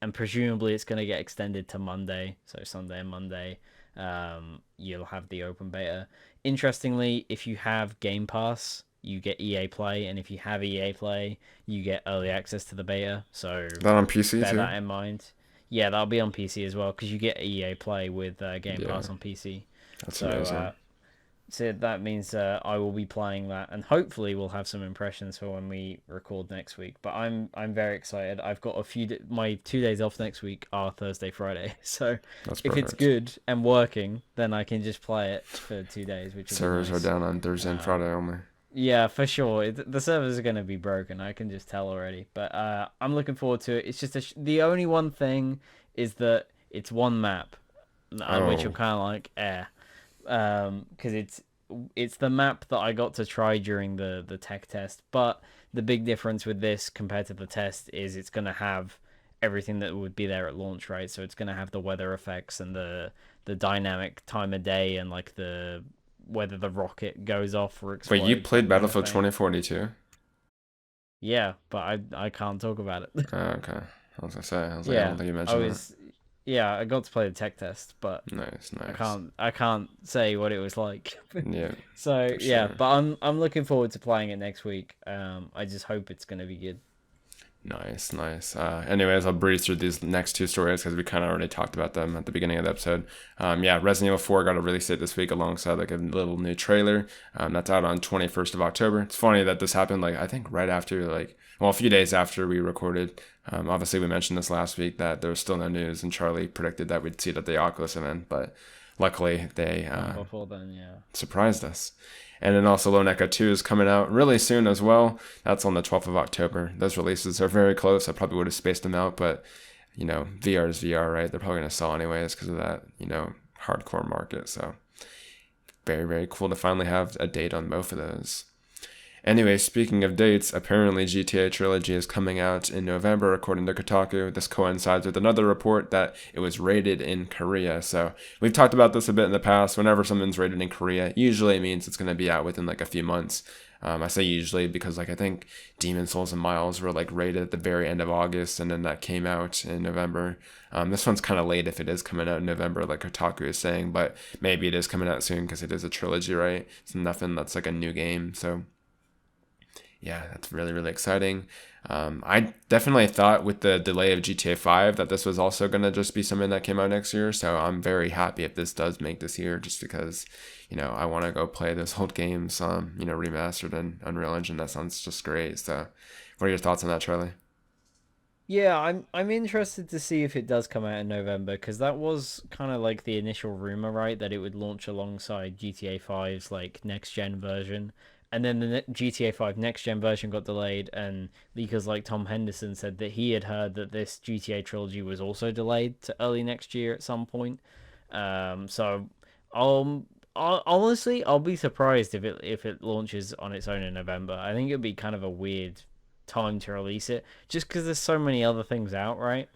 and presumably it's going to get extended to Monday, so Sunday and Monday. You'll have the open beta. Interestingly, if you have Game Pass, you get EA Play, and if you have EA Play, you get early access to the beta. So That on PC bear too? that in mind. Yeah, that'll be on PC as well because you get EA Play with Game Yeah, Pass on PC. that's So, amazing. so that means I will be playing that, and hopefully we'll have some impressions for when we record next week. But I'm very excited. I've got my 2 days off next week are Thursday, Friday. So That's if it's perfect. good and working, then I can just play it for 2 days, which will be Servers are nice. down on Thursday and Um, Friday only. yeah, for sure. The servers are going to be broken. I can just tell already. But I'm looking forward to it. It's just the only one thing is that It's one map, which I'm Oh, kind of like, because it's the map that I got to try during the tech test. But the big difference with this compared to the test is it's gonna have everything that would be there at launch, right? So it's gonna have the weather effects and the dynamic time of day and like the whether the rocket goes off or wait, you explodes, played that kind of Battlefield thing. 2042? Yeah, but I can't talk about it. Oh, okay. I was gonna say, I was like, I don't Yeah, think you I mentioned that. was. Yeah, I got to play the tech test, but Nice, I nice. can't say what it was like. Yeah, So for yeah, sure. but I'm looking forward to playing it next week. I just hope it's gonna be good. Nice, nice. Anyways, I'll breeze through these next two stories because we kind of already talked about them at the beginning of the episode. Yeah, Resident Evil 4 got a release date this week alongside like a little new trailer. That's out on 21st of October. It's funny that this happened like I think right after like well a few days after we recorded. Obviously, we mentioned this last week that there was still no news, and Charlie predicted that we'd see it at the Oculus event, but luckily they Before then, yeah. surprised us. And then also Lone Echo 2 is coming out really soon as well. That's on the 12th of October. Those releases are very close. I probably would have spaced them out, but, VR is VR, right? They're probably going to sell anyways because of that, hardcore market. So very, very cool to finally have a date on both of those. Anyway, speaking of dates, apparently GTA Trilogy is coming out in November, according to Kotaku. This coincides with another report that it was rated in Korea. So we've talked about this a bit in the past. Whenever something's rated in Korea, usually it means it's going to be out within like a few months. I say usually because like I think Demon Souls and Miles were like rated at the very end of August, and then that came out in November. This one's kind of late if it is coming out in November, like Kotaku is saying, but maybe it is coming out soon because it is a trilogy, right? It's nothing that's like a new game, so yeah, that's really, really exciting. I definitely thought with the delay of GTA 5 that this was also going to just be something that came out next year. So I'm very happy if this does make this year just because, I want to go play those old games, remastered in Unreal Engine. That sounds just great. So what are your thoughts on that, Charlie? Yeah, I'm interested to see if it does come out in November because that was kind of like the initial rumor, right? That it would launch alongside GTA 5's like next gen version. And then the GTA 5 next gen version got delayed, and leakers like Tom Henderson said that he had heard that this GTA trilogy was also delayed to early next year at some point. So honestly, I'll be surprised if it launches on its own in November. I think it'd be kind of a weird time to release it, just because there's so many other things out, right?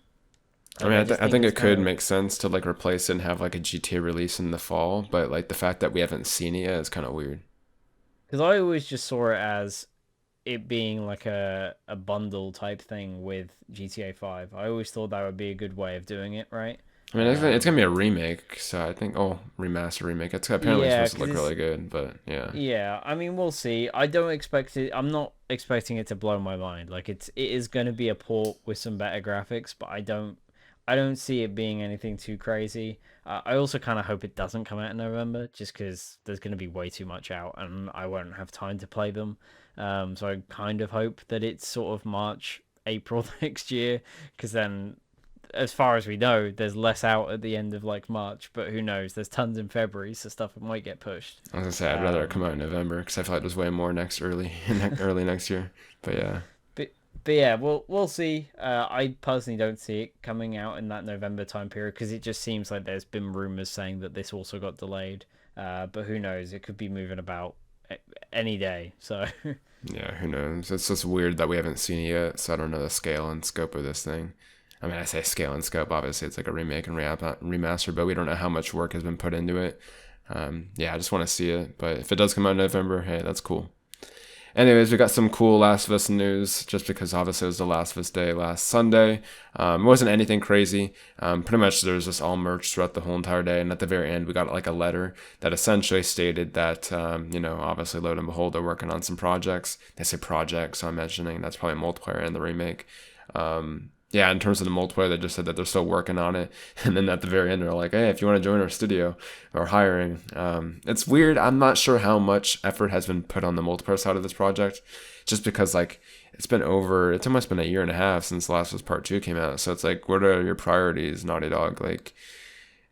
I Like mean, I just I think think it's it kind could of make sense to like replace it and have like a GTA release in the fall, but like the fact that we haven't seen it yet is kind of weird. because I always just saw it as it being like a bundle type thing with GTA 5. I always thought that would be a good way of doing it, right? I mean, it's gonna be a remake, so I think remaster remake. It's apparently Yeah, supposed to because look it's really good, but yeah, yeah. I mean, we'll see. I don't expect it. I'm not expecting it to blow my mind. Like it is going to be a port with some better graphics, but I don't see it being anything too crazy. I also kind of hope it doesn't come out in November, just because there's going to be way too much out, and I won't have time to play them. So I kind of hope that it's sort of March, April next year, because then, as far as we know, there's less out at the end of like March. But who knows? There's tons in February, so stuff might get pushed. I was gonna say I'd rather it come Um, out in November because I feel like there's way more next early early next year. But yeah, but yeah, we'll see. I personally don't see it coming out in that November time period because it just seems like there's been rumors saying that this also got delayed. But who knows? It could be moving about any day. So yeah, who knows? It's just weird that we haven't seen it yet, so I don't know the scale and scope of this thing. I mean, I say scale and scope. Obviously, it's like a remake and remaster, but we don't know how much work has been put into it. Yeah, I just want to see it. But if it does come out in November, hey, that's cool. Anyways, we got some cool Last of Us news just because obviously it was the Last of Us Day last Sunday. It wasn't anything crazy. Pretty much there was just all merch throughout the whole entire day. And at the very end, we got like a letter that essentially stated that, obviously Load and Behold are working on some projects. They say projects, so I'm mentioning that's probably multiplayer and the remake. Yeah, in terms of the multiplayer, they just said that they're still working on it. And then at the very end, they're like, hey, if you want to join our studio or hiring. It's weird. I'm not sure how much effort has been put on the multiplayer side of this project, just because, like, it's almost been a year and a half since The Last of Us Part 2 came out. So it's like, what are your priorities, Naughty Dog? Like,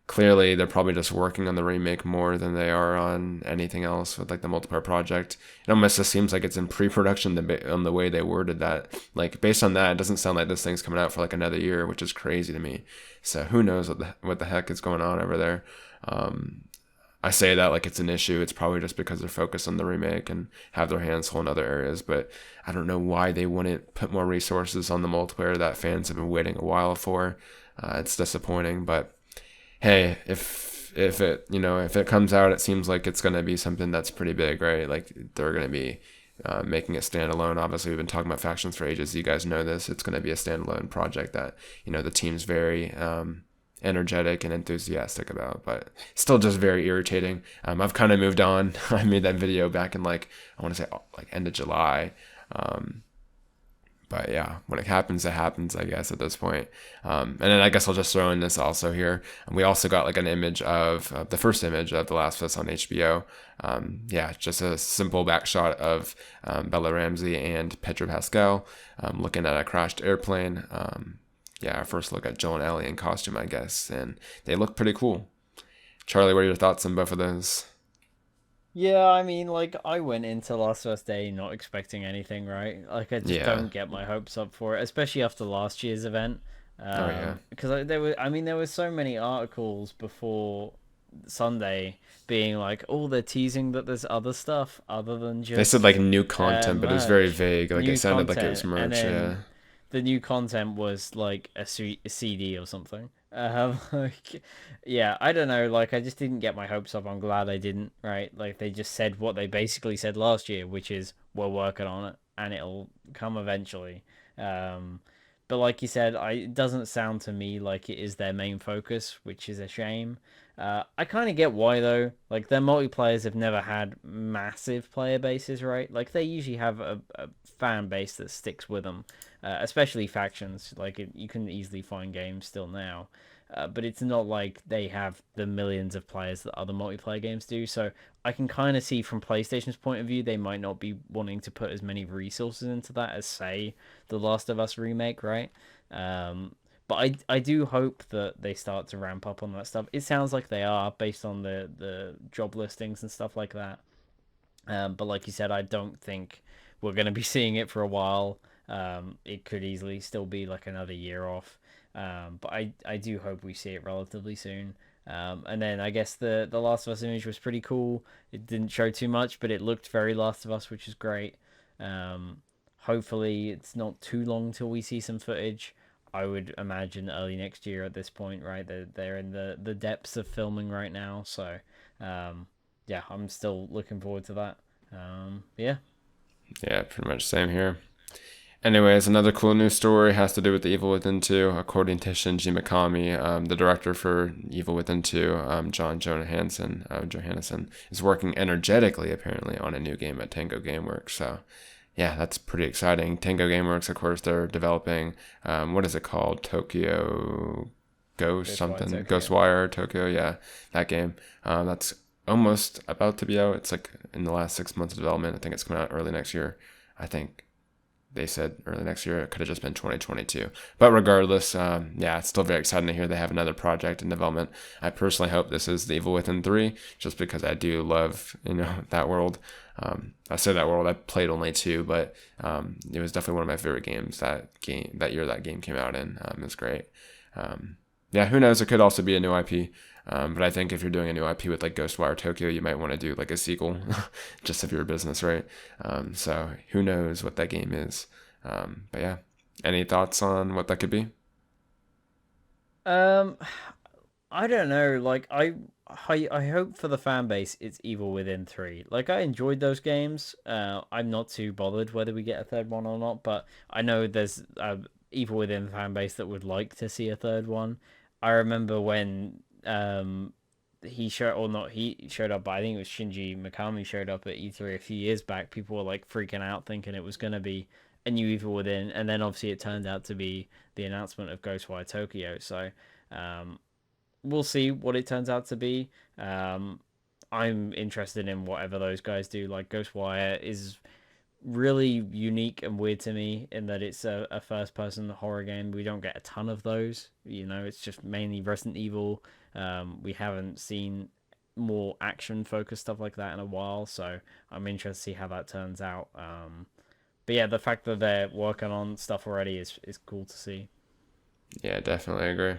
clearly they're probably just working on the remake more than they are on anything else with like the multiplayer project. It almost just seems like it's in pre-production on the way they worded that. Like based on that, it doesn't sound like this thing's coming out for like another year, which is crazy to me. So who knows what the heck is going on over there. I say that like it's an issue. It's probably just because they're focused on the remake and have their hands full in other areas. But I don't know why they wouldn't put more resources on the multiplayer that fans have been waiting a while for. It's disappointing, but hey, if it if it comes out, it seems like it's gonna be something that's pretty big, right? Like they're gonna be making it standalone. Obviously, we've been talking about factions for ages. You guys know this. It's gonna be a standalone project that the team's very energetic and enthusiastic about, but still just very irritating. I've kind of moved on. I made that video back in like I want to say like end of July. But yeah, when it happens, I guess, at this point. And then I guess I'll just throw in this also here. And we also got like an image of the first image of The Last of Us on HBO. Yeah, just a simple back shot of Bella Ramsey and Pedro Pascal looking at a crashed airplane. Yeah, our first look at Joel and Ellie in costume, I guess. And they look pretty cool. Charlie, what are your thoughts on both of those? Yeah, I mean, like, I went into Last of Us Day not expecting anything, right? Like, I just Yeah. don't get my hopes up for it, especially after last year's event. Oh, yeah. Because there were so many articles before Sunday being like, oh, they're teasing that there's other stuff other than They said like just new content, but it was very merch, vague. Like it new sounded like it was content, and merch. Yeah. then the new content was like a CD or something. Like, yeah, I don't know. Like, I just didn't get my hopes up. I'm glad I didn't. Right? Like, they just said what they basically said last year, which is we're working on it and it'll come eventually. Um, but like you said, it doesn't sound to me like it is their main focus, which is a shame. I kind of get why though. Like their multiplayers have never had massive player bases, right? Like they usually have a fan base that sticks with them, especially factions. Like you can easily find games still now, but it's not like they have the millions of players that other multiplayer games do. So I can kind of see from PlayStation's point of view, they might not be wanting to put as many resources into that as say the Last of Us remake, right? But I do hope that they start to ramp up on that stuff. It sounds like they are based on the job listings and stuff like that. But like you said, I don't think we're going to be seeing it for a while. It could easily still be like another year off. But I do hope we see it relatively soon. And then I guess the Last of Us image was pretty cool. It didn't show too much, but it looked very Last of Us, which is great. Um, Hopefully, it's not too long till we see some footage. I would imagine early next year at this point, right? They're in the depths of filming right now, so um, yeah, I'm still looking forward to that. Yeah. Yeah, pretty much same here. Anyways, another cool news story has to do with the Evil Within 2. According to Shinji Mikami, the director for Evil Within 2, John Johansson, is working energetically apparently on a new game at Tango Gameworks. So, yeah, that's pretty exciting. Tango Gameworks, of course, they're developing, what is it called? Tokyo Ghost Ghostwire something? Tokyo. Ghostwire Tokyo, yeah, that game. That's almost about to be out. It's like in the last 6 months of development. I think it's coming out early next year. I think they said early next year. It could have just been 2022. But regardless, yeah, it's still very exciting to hear they have another project in development. I personally hope this is The Evil Within 3, just because I do love, that world. I say that world, I played only two, but it was definitely one of my favorite games that year that game came out in. It was great. Yeah, who knows? It could also be a new IP. But I think if you're doing a new IP with like Ghostwire Tokyo, you might want to do like a sequel, just of your business, right? So who knows what that game is? But yeah, any thoughts on what that could be? Um, I don't know. Like I hope for the fan base it's Evil Within 3. Like I enjoyed those games. I'm not too bothered whether we get a third one or not, but I know there's a Evil Within fan base that would like to see a third one. I remember when he showed or not he showed up, but I think it was Shinji Mikami showed up at E3 a few years back. People were like freaking out thinking it was gonna be a new Evil Within, and then obviously it turned out to be the announcement of Ghostwire Tokyo. So um, we'll see what it turns out to be. I'm interested in whatever those guys do. Like Ghostwire is really unique and weird to me in that it's a first person horror game. We don't get a ton of those. It's just mainly Resident Evil. We haven't seen more action focused stuff like that in a while, so I'm interested to see how that turns out. But yeah, the fact that they're working on stuff already is cool to see. Yeah, definitely agree.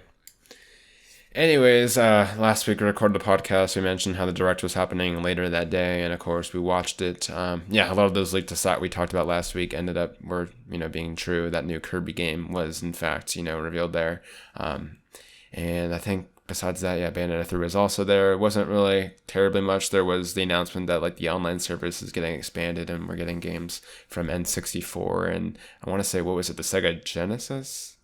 Anyways, last week we recorded the podcast. We mentioned how the direct was happening later that day, and of course we watched it. Yeah, a lot of those leaked aside we talked about last week ended up were being true. That new Kirby game was in fact revealed there, and I think besides that, yeah, Bayonetta 3 was also there. It wasn't really terribly much. There was the announcement that like the online service is getting expanded and we're getting games from N64 and I want to say what was it, the Sega Genesis?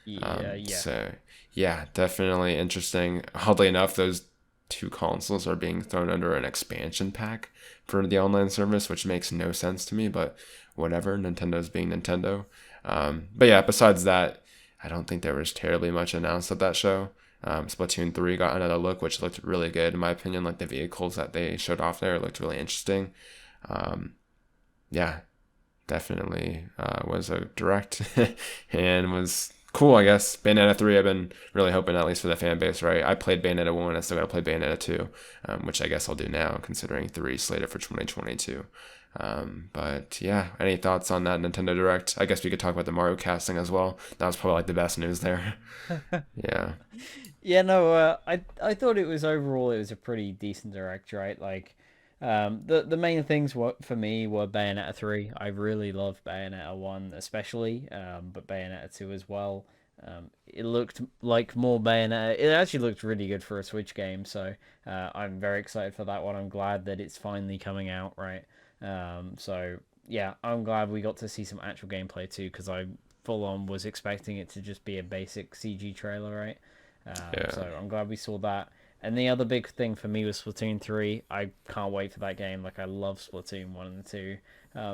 Yeah. So yeah, definitely interesting. Oddly enough, those two consoles are being thrown under an expansion pack for the online service, which makes no sense to me, but whatever. Nintendo's being Nintendo. But yeah, besides that, I don't think there was terribly much announced at that show. Splatoon 3 got another look, which looked really good in my opinion. Like the vehicles that they showed off there looked really interesting. Yeah, definitely was a direct and was cool, I guess. Bayonetta 3, I've been really hoping, at least for the fan base, right? I played Bayonetta 1, I still got to play Bayonetta 2, which I guess I'll do now, considering 3 slated for 2022. But yeah, any thoughts on that Nintendo Direct? I guess we could talk about the Mario casting as well. That was probably like the best news there. Yeah. Yeah, no, I thought it was a pretty decent direct, right? Like, the main things for me were Bayonetta 3. I really love Bayonetta 1 especially, but Bayonetta 2 as well. It looked like more Bayonetta. It actually looked really good for a Switch game, so I'm very excited for that one. I'm glad that it's finally coming out, right? So yeah, I'm glad we got to see some actual gameplay too, because I full on was expecting it to just be a basic CG trailer, right? Yeah. So I'm glad we saw that. And the other big thing for me was Splatoon 3. I can't wait for that game. Like, I love Splatoon 1 and 2.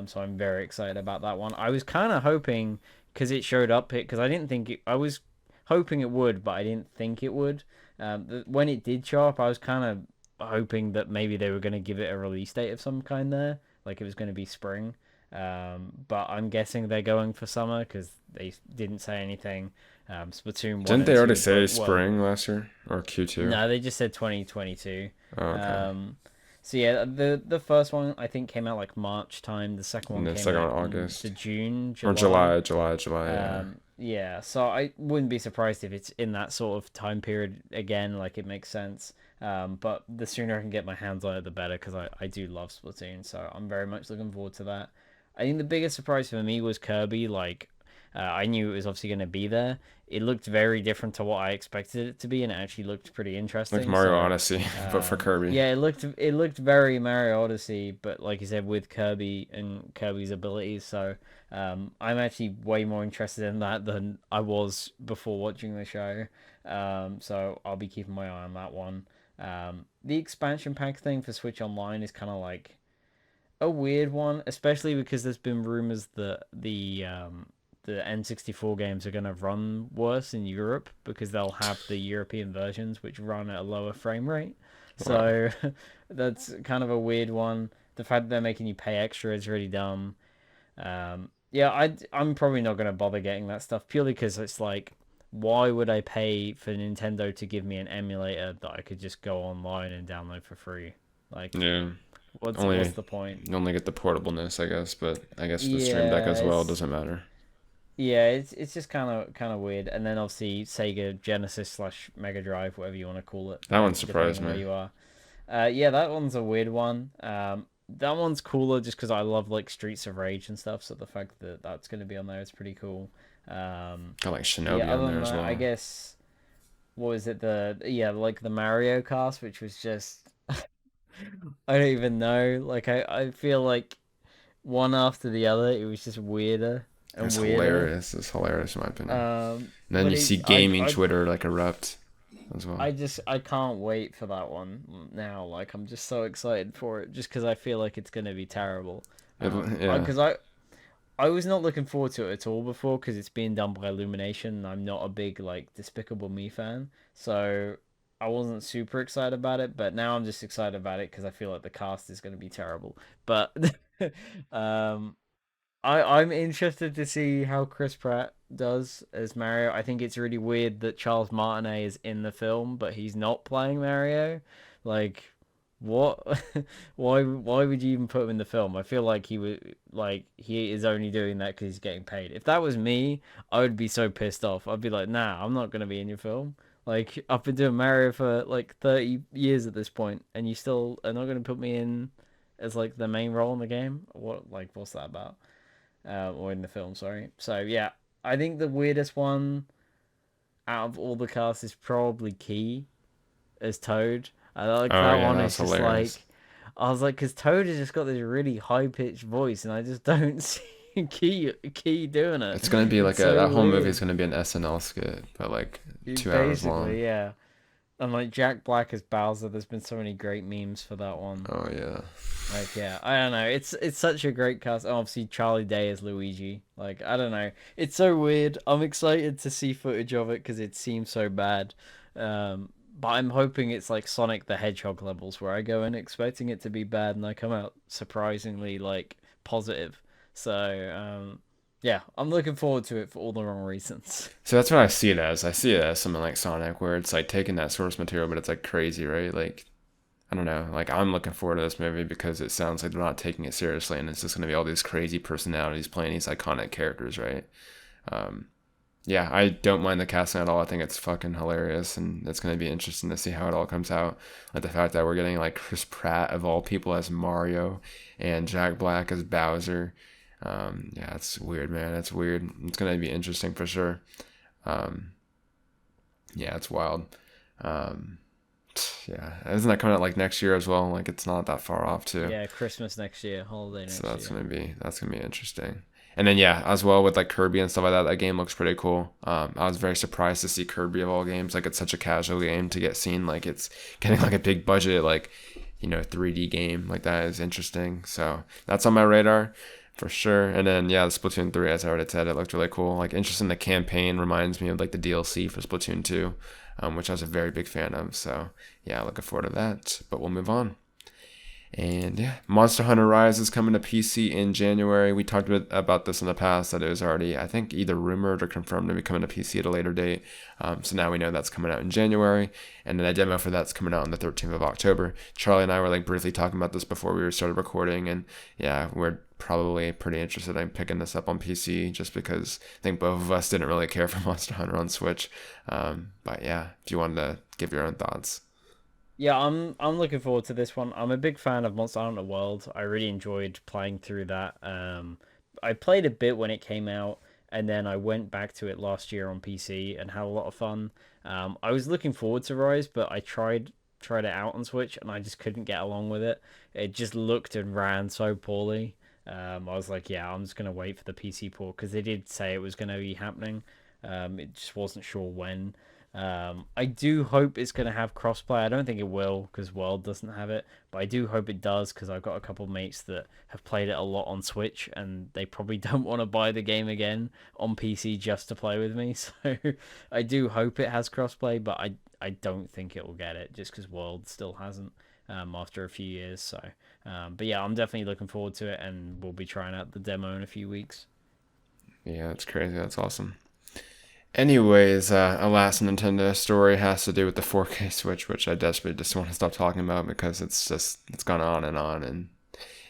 So I'm very excited about that one. I was kind of hoping, because it showed up here, because I didn't think it, I was hoping it would, but I didn't think it would. When it did show up, I was kind of hoping that maybe they were going to give it a release date of some kind there. Like, it was going to be spring. But I'm guessing they're going for summer because they didn't say anything. Splatoon 1 Didn't and they already 2 say both, well, spring last year or Q2? no, they just said 2022. Oh, okay. So yeah, the first one I think came out like March time. The second And one the came second one out in the August June, or July. July. Yeah. Yeah, so I wouldn't be surprised if it's in that sort of time period again. Like, it makes sense. But the sooner I can get my hands on it, the better, because I do love Splatoon. So I'm very much looking forward to that. I think the biggest surprise for me was Kirby. Like, I knew it was obviously going to be there. It looked very different to what I expected it to be, and it actually looked pretty Like interesting. Mario So, Odyssey, but for Kirby. yeah, it looked very Mario Odyssey, but like you said, with Kirby and Kirby's abilities. So, I'm actually way more interested in that than I was before watching the show. So I'll be keeping my eye on that one. The expansion pack thing for Switch Online is kind of like a weird one, especially because there's been rumors that the N64 games are gonna run worse in Europe because they'll have the European versions which run at a lower frame rate. Wow. So that's kind of a weird one. The fact that they're making you pay extra is really dumb. Yeah, I'm probably not gonna bother getting that stuff purely because it's like, why would I pay for Nintendo to give me an emulator that I could just go online and download for free? Like, Yeah. what's Only the point? you only get the portableness, I guess, but I guess the Stream Deck Yeah, as well doesn't matter. it's just kind of weird. And then obviously Sega Genesis slash Mega Drive, whatever you want to call it, That one depending surprised on where me. you are. Yeah, that one's a weird one. That one's cooler just because I love like Streets of Rage and stuff. So the fact that that's going to be on there is pretty cool. Got like But yeah, Shinobi on other there than as that, I well. guess what was it? Like the Mario cast, which was just I don't even know. Like, I feel like one after the other, it was just weirder and It's weirder. hilarious. It's hilarious in my opinion. And then But you see it's gaming Twitter like erupt as well. I can't wait for that one now. Like, I'm just so excited for it, just because I feel like it's gonna be terrible. Yeah. Because I was not looking forward to it at all before because it's being done by Illumination, and I'm not a big like Despicable Me fan, so I wasn't super excited about it. But now I'm just excited about it because I feel like the cast is gonna be terrible. But um, I'm interested to see how Chris Pratt does as Mario. I think it's really weird that Charles Martinet is in the film, but he's not playing Mario. Like, what? Why would you even put him in the film? I feel like he is only doing that because he's getting paid. If that was me, I would be so pissed off. I'd be like, nah, I'm not gonna be in your film. Like, I've been doing Mario for like 30 years at this point, and you still are not gonna put me in as like the main role in the game. What's that about? Or in the film, sorry. So yeah, I think the weirdest one out of all the cast is probably Key as Toad. I like Oh that yeah, one. that's It's just hilarious. like I was like, because Toad has just got this really high pitched voice, and I just don't see Key doing it. It's gonna be It's like a so that whole movie is weird. gonna be an SNL skit, but like 2 hours long. Basically, yeah. And like Jack Black as Bowser, there's been so many great memes for that one. Oh yeah. Like yeah, I don't know. It's such a great cast. Obviously, Charlie Day as Luigi. Like I don't know. It's so weird. I'm excited to see footage of it because it seems so bad. But I'm hoping it's like Sonic the Hedgehog levels where I go in expecting it to be bad and I come out surprisingly like positive. So yeah, I'm looking forward to it for all the wrong reasons. So that's what I see it as. I see it as something like Sonic, where it's like taking that source material, but it's like crazy, right? Like I don't know. Like I'm looking forward to this movie because it sounds like they're not taking it seriously, and it's just gonna be all these crazy personalities playing these iconic characters, right? Um, yeah, I don't mind the casting at all. I think it's fucking hilarious, and it's gonna be interesting to see how it all comes out. Like the fact that we're getting like Chris Pratt of all people as Mario, and Jack Black as Bowser. Yeah, it's weird, man. It's weird. It's gonna be interesting for sure. Um, yeah, it's wild. Um, yeah, isn't that coming out like next year as well? Like it's not that far off too. Yeah, Christmas next year, holiday So next year. that's gonna be interesting. And then yeah, as well with like Kirby and stuff like that, that game looks pretty cool. I was very surprised to see Kirby of all games. Like it's such a casual game to get seen. Like it's getting like a big budget, like 3D game like that is interesting. So that's on my radar for sure. And then yeah, the Splatoon 3, as I already said, it looked really cool. Like interesting. The campaign reminds me of like the DLC for Splatoon 2, which I was a very big fan of. So yeah, looking forward to that. But we'll move on. And yeah, Monster Hunter Rise is coming to PC in January. We talked about this in the past, that it was already, I think, either rumored or confirmed to be coming to PC at a later date. So now we know that's coming out in January. And then a demo for that's coming out on the 13th of October. Charlie and I were like briefly talking about this before we started recording. And yeah, we're probably pretty interested in picking this up on PC just because I think both of us didn't really care for Monster Hunter on Switch. But yeah, if you wanted to give your own thoughts. Yeah, I'm looking forward to this one. I'm a big fan of Monster Hunter World. I really enjoyed playing through that. I played a bit when it came out, and then I went back to it last year on PC and had a lot of fun. I was looking forward to Rise, but I tried it out on Switch, and I just couldn't get along with it. It just looked and ran so poorly. I was like, yeah, I'm just gonna wait for the PC port because they did say it was gonna be happening. It just wasn't sure when. I do hope it's going to have crossplay. I don't think it will because World doesn't have it, but I do hope it does because I've got a couple of mates that have played it a lot on Switch and they probably don't want to buy the game again on PC just to play with me. So I do hope it has crossplay, but I don't think it will get it just because World still hasn't after a few years. So, but yeah, I'm definitely looking forward to it and we'll be trying out the demo in a few weeks. Yeah, that's crazy. That's awesome. Anyways, a last Nintendo story has to do with the 4K Switch, which I desperately just want to stop talking about because it's gone on and on. And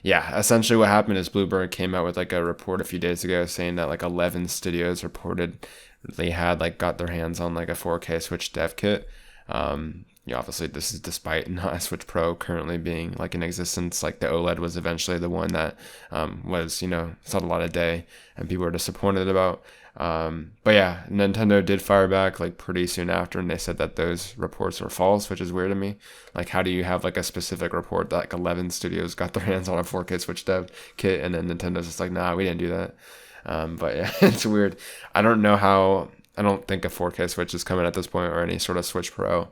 yeah, essentially what happened is Bluebird came out with like a report a few days ago saying that like 11 studios reported they had like got their hands on like a 4K Switch dev kit. Yeah, obviously this is despite not a Switch Pro currently being like in existence. Like the OLED was eventually the one that was saw a lot of day and people were disappointed about. But yeah, Nintendo did fire back like pretty soon after, and they said that those reports were false, which is weird to me. Like, how do you have like a specific report that like 11 studios got their hands on a 4K Switch dev kit, and then Nintendo's just like, nah, we didn't do that. But yeah, it's weird. I don't know how. I don't think a 4K Switch is coming at this point, or any sort of Switch Pro,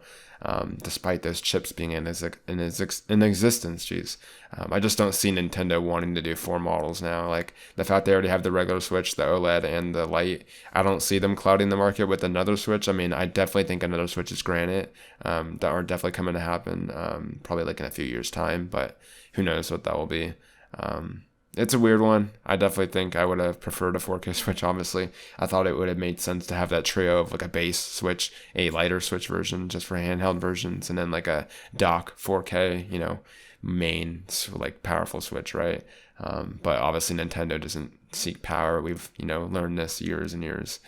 despite those chips being in existence. Jeez, I just don't see Nintendo wanting to do 4 models now. Like the fact they already have the regular Switch, the OLED, and the Lite. I don't see them clouding the market with another Switch. I mean, I definitely think another Switch is granted. That are definitely coming to happen. Probably like in a few years' time, but who knows what that will be. It's a weird one. I definitely think I would have preferred a 4K Switch, obviously. I thought it would have made sense to have that trio of like a base Switch, a lighter Switch version just for handheld versions, and then like a dock 4K, main, like powerful Switch, right? But obviously Nintendo doesn't seek power. We've, learned this years and years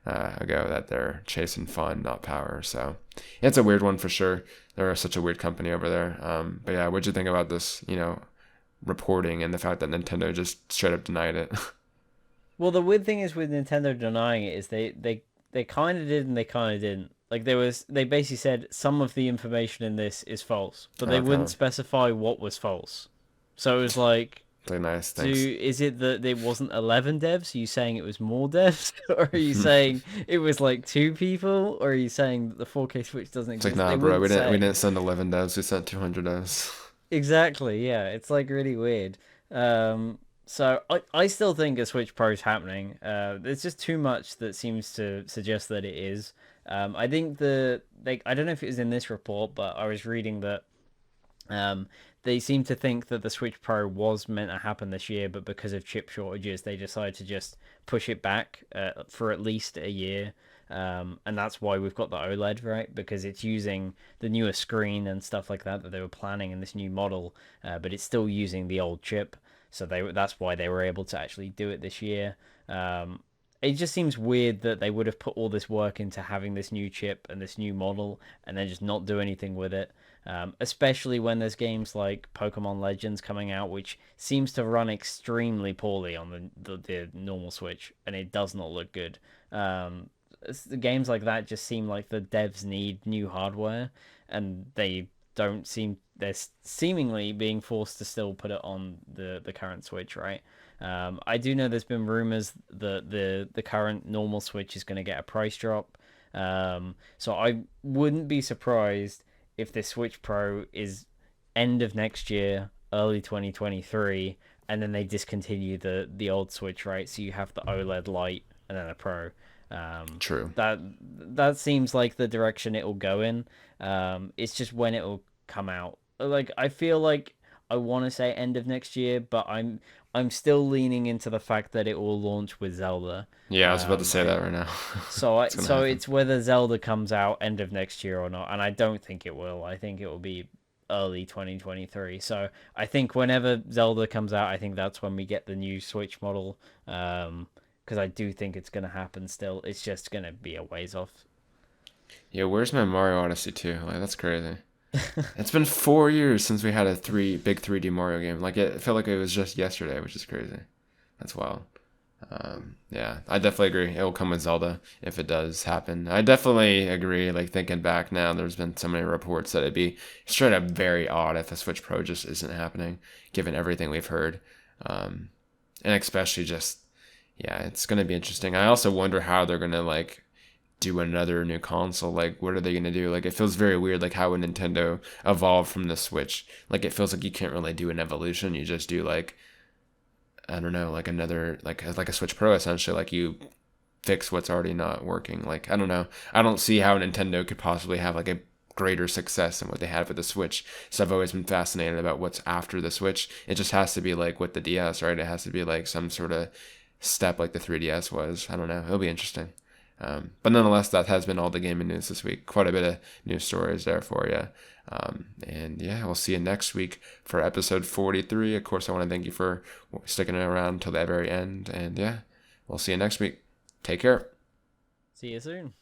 ago that they're chasing fun, not power. So it's a weird one for sure. They're such a weird company over there. But yeah, what'd you think about this, reporting and the fact that Nintendo just straight up denied it? Well, the weird thing is with Nintendo denying it is they kind of did and they kind of didn't. Like they basically said some of the information in this is false, but they wouldn't Okay. specify what was false. So it was like, Like, nice, thanks. is it that it wasn't 11 devs? Are you saying it was more devs, or are you saying it was like two people, or are you saying that the 4K Switch doesn't It's like, exist? nah, They bro, wouldn't we say. didn't send 11 devs, we sent 200 devs. Exactly, yeah. It's like really weird. So I still think a Switch Pro is happening. There's just too much that seems to suggest that it is. I think I don't know if it was in this report, but I was reading that um, they seem to think that the Switch Pro was meant to happen this year, but because of chip shortages, they decided to just push it back for at least a year. And that's why we've got the OLED, right? Because it's using the newer screen and stuff like that they were planning in this new model, but it's still using the old chip. So that's why they were able to actually do it this year. It just seems weird that they would have put all this work into having this new chip and this new model and then just not do anything with it. Especially when there's games like Pokemon Legends coming out, which seems to run extremely poorly on the normal Switch, and it does not look good. The games like that just seem like the devs need new hardware, and they don't seem they're seemingly being forced to still put it on the current Switch, right? I do know there's been rumors that the current normal Switch is going to get a price drop. So I wouldn't be surprised if the Switch Pro is end of next year, early 2023, and then they discontinue the old Switch, right? So you have the OLED Lite and then a Pro. Um, True. that seems like the direction it will go in. It's just when it will come out. Like I feel like I want to say end of next year, but I'm still leaning into the fact that it will launch with Zelda. Yeah, I was about to say I that right now. It's gonna so happen. it's whether Zelda comes out end of next year or not, and I don't think it will. I think it will be early 2023. So I think whenever Zelda comes out, I think that's when we get the new Switch model. Because I do think it's gonna happen still. It's just gonna be a ways off. Yeah, where's my Mario Odyssey 2? Like, that's crazy. It's been 4 years since we had a big 3D Mario game. Like, it felt like it was just yesterday, which is crazy. That's wild. Yeah, I definitely agree. It will come with Zelda if it does happen. I definitely agree. Like, thinking back now, there's been so many reports that it'd be straight up very odd if a Switch Pro just isn't happening, given everything we've heard. Um, and especially just, yeah, it's gonna be interesting. I also wonder how they're gonna like do another new console. Like, what are they gonna do? Like, it feels very weird. Like, how would Nintendo evolve from the Switch? Like, it feels like you can't really do an evolution. You just do like, I don't know, like another like a Switch Pro essentially. Like, you fix what's already not working. Like, I don't know. I don't see how Nintendo could possibly have like a greater success than what they had with the Switch. So I've always been fascinated about what's after the Switch. It just has to be like with the DS, right? It has to be like some sort of step like the 3DS was. I don't know. It'll be interesting. But nonetheless, that has been all the gaming news this week. Quite a bit of news stories there for you. And yeah, we'll see you next week for episode 43. Of course, I want to thank you for sticking around till the very end. And yeah, we'll see you next week. Take care. See you soon.